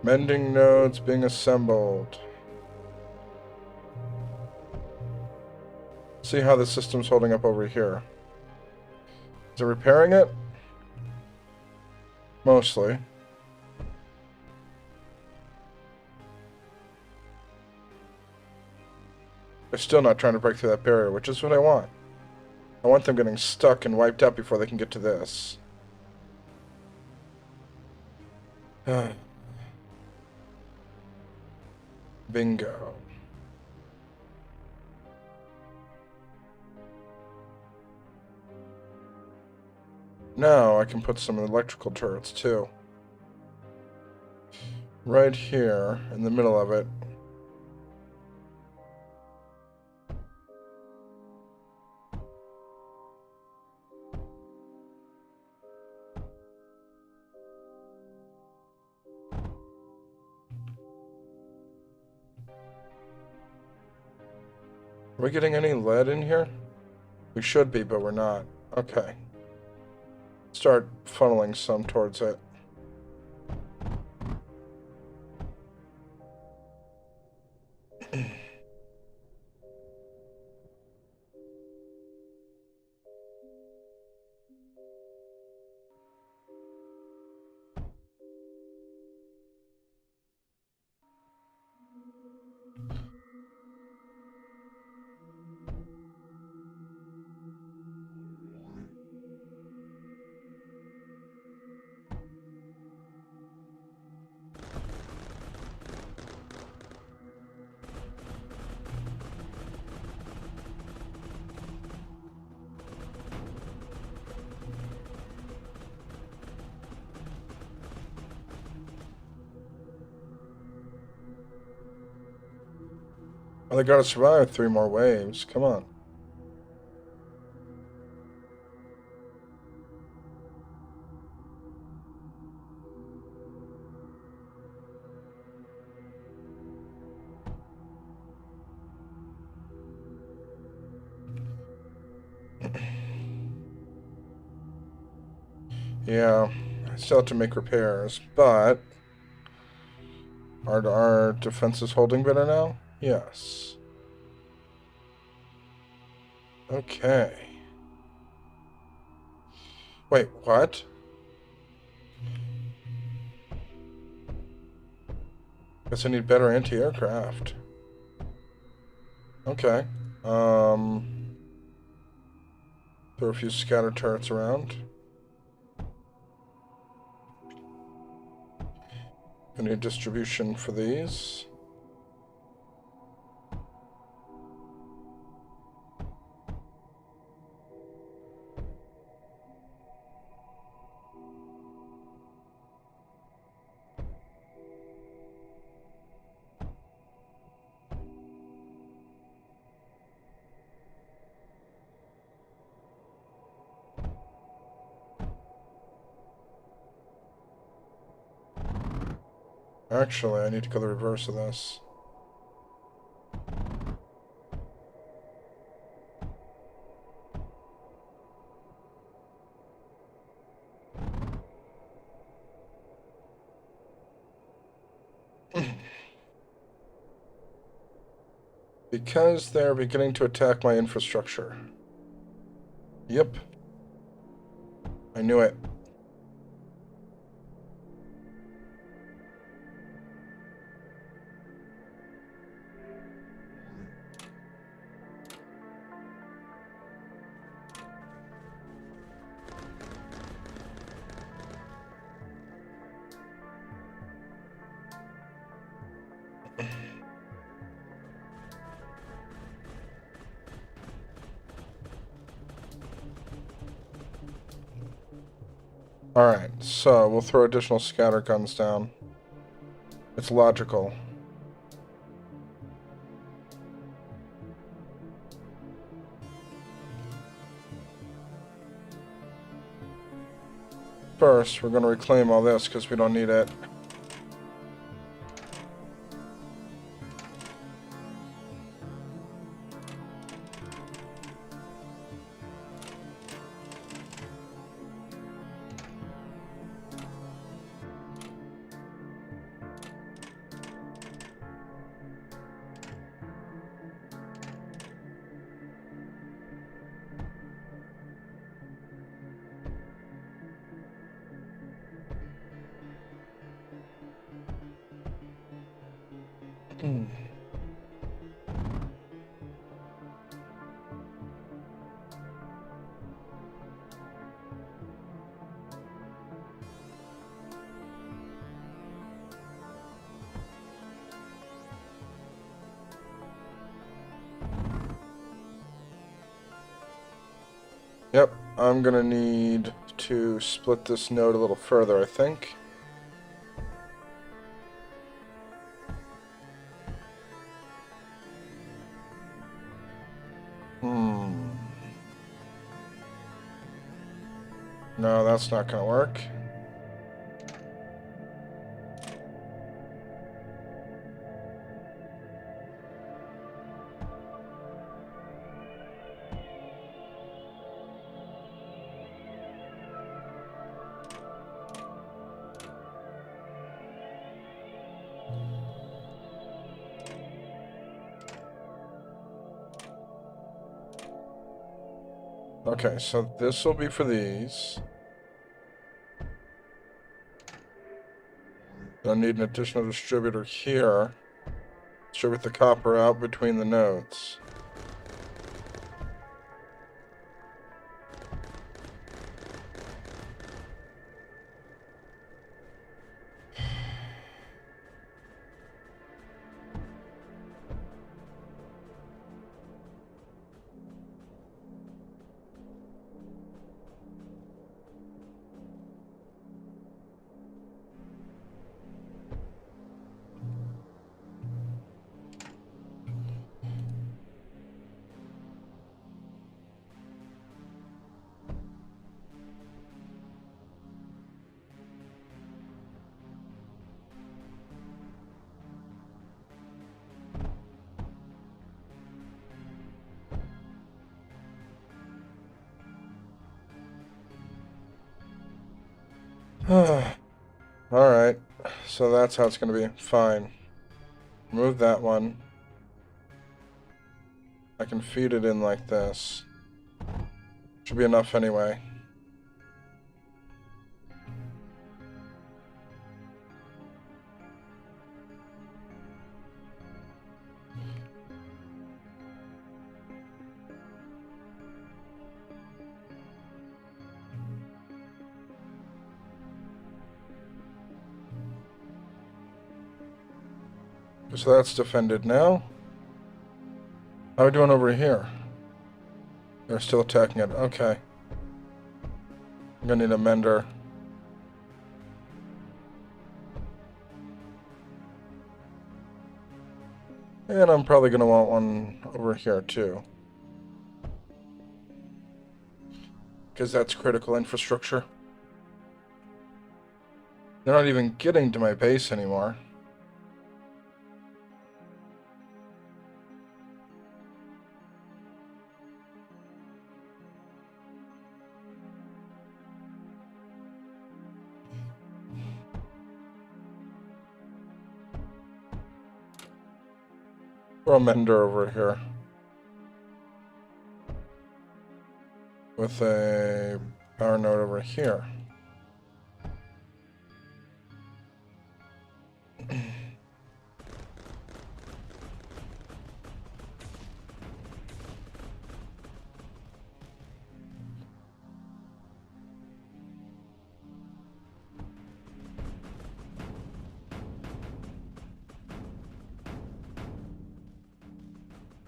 Mending nodes being assembled. See how the system's holding up over here. Is it repairing it? Mostly. They're still not trying to break through that barrier, which is what I want. I want them getting stuck and wiped out before they can get to this. Bingo. Now I can put some electrical turrets too. Right here, in the middle of it. Are we getting any lead in here? We should be, but we're not. Okay. Start funneling some towards it. Well, they gotta survive 3 more waves. Come on. Yeah, I still have to make repairs, but are our defenses holding better now? Yes. Okay. Wait, what? Guess I need better anti-aircraft. Okay. Throw a few scatter turrets around. I need distribution for these. Actually, I need to go the reverse of this. Because they're beginning to attack my infrastructure. Yep. I knew it. Alright, so we'll throw additional scatter guns down. It's logical. First, we're going to reclaim all this because we don't need it. Yep, I'm gonna need to split this node a little further, I think. No, that's not gonna work. Okay, so this will be for these. I'll need an additional distributor here. Distribute the copper out between the nodes. Alright, so that's how it's going to be. Fine. Remove that one. I can feed it in like this. Should be enough anyway. So that's defended now. How are we doing over here? They're still attacking it. Okay. I'm gonna need a mender. And I'm probably gonna want one over here too. Because that's critical infrastructure. They're not even getting to my base anymore. Throw a mender over here. With a power node over here.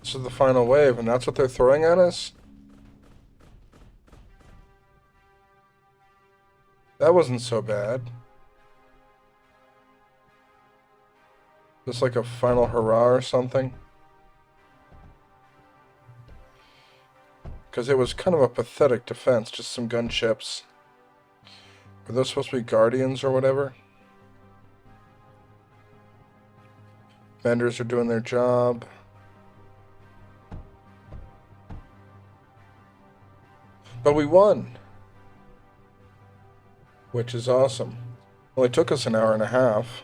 This is the final wave, and that's what they're throwing at us? That wasn't so bad. Just like a final hurrah or something? Because it was kind of a pathetic defense, just some gunships. Are those supposed to be guardians or whatever? Vendors are doing their job. But we won! Which is awesome. Only took us an hour and a half.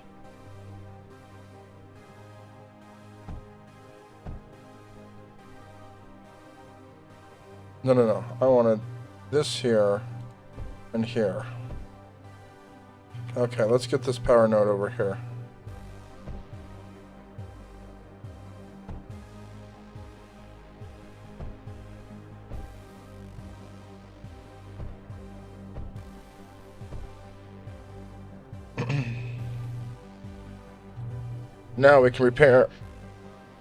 No. I wanted this here and here. Okay, let's get this power node over here. Now we can repair...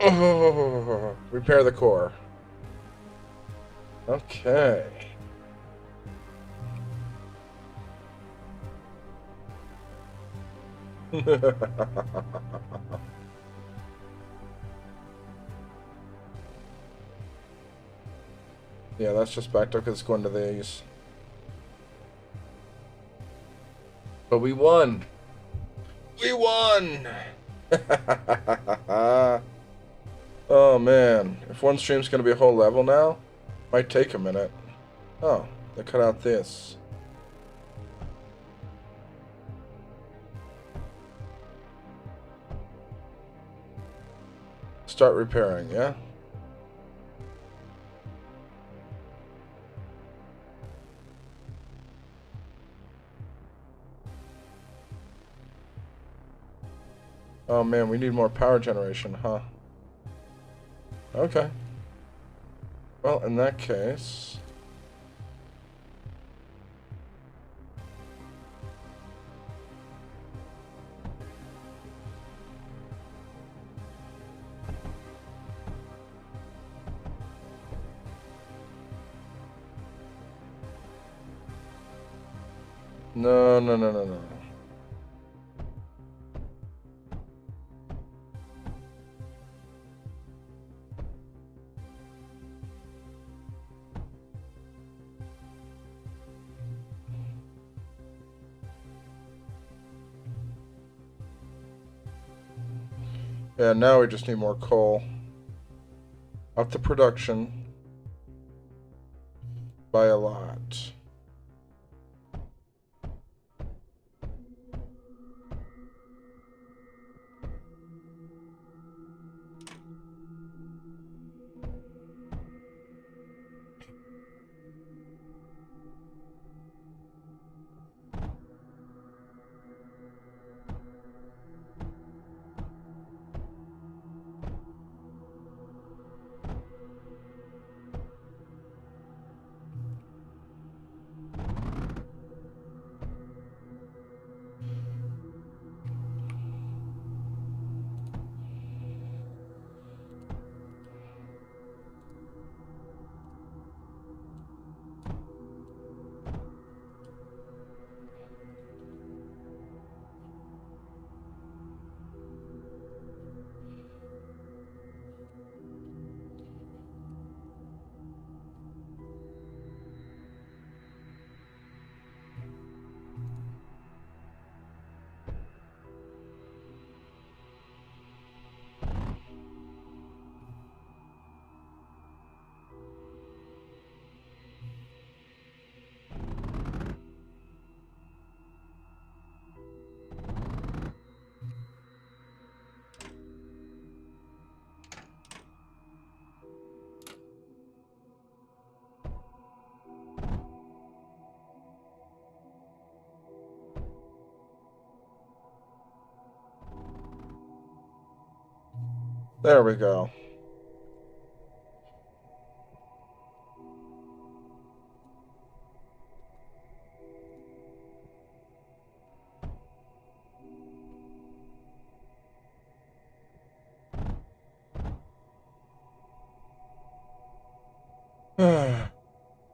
repair the core. Okay. Yeah, that's just backed up because it's going to these. But we won! We won! Oh man, if one stream's gonna be a whole level now, might take a minute. Oh, they cut out this. Start repairing, yeah? Oh man, we need more power generation, huh? Okay. Well, in that case... No. Yeah, now we just need more coal. Up the production by a lot. There we go.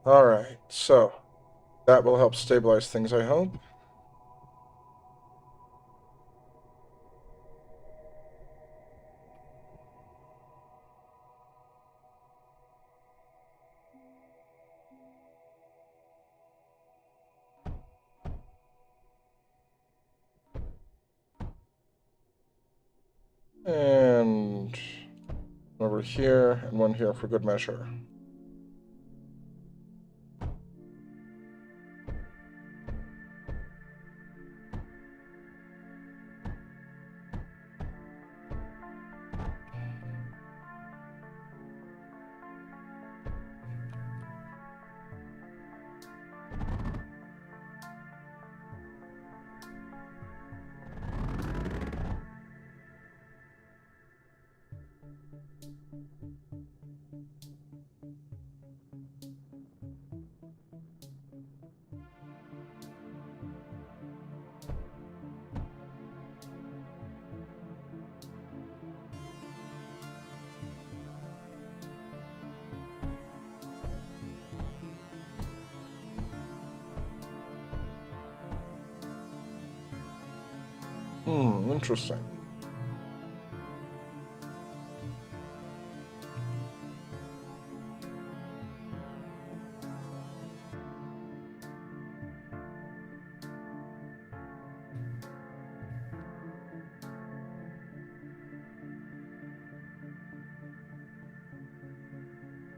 Alright, so that will help stabilize things, I hope. And over here, and one here for good measure. Interesting.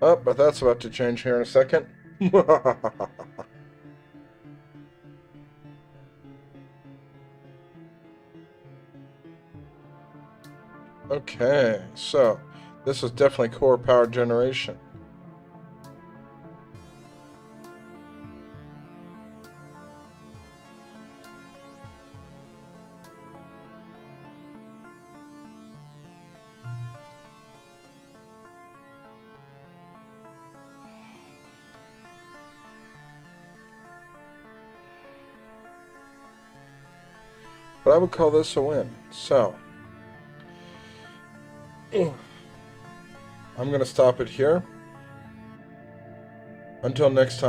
Oh, but that's about to change here in a second. Okay, so this is definitely core power generation. But I would call this a win. So, I'm going to stop it here. Until next time.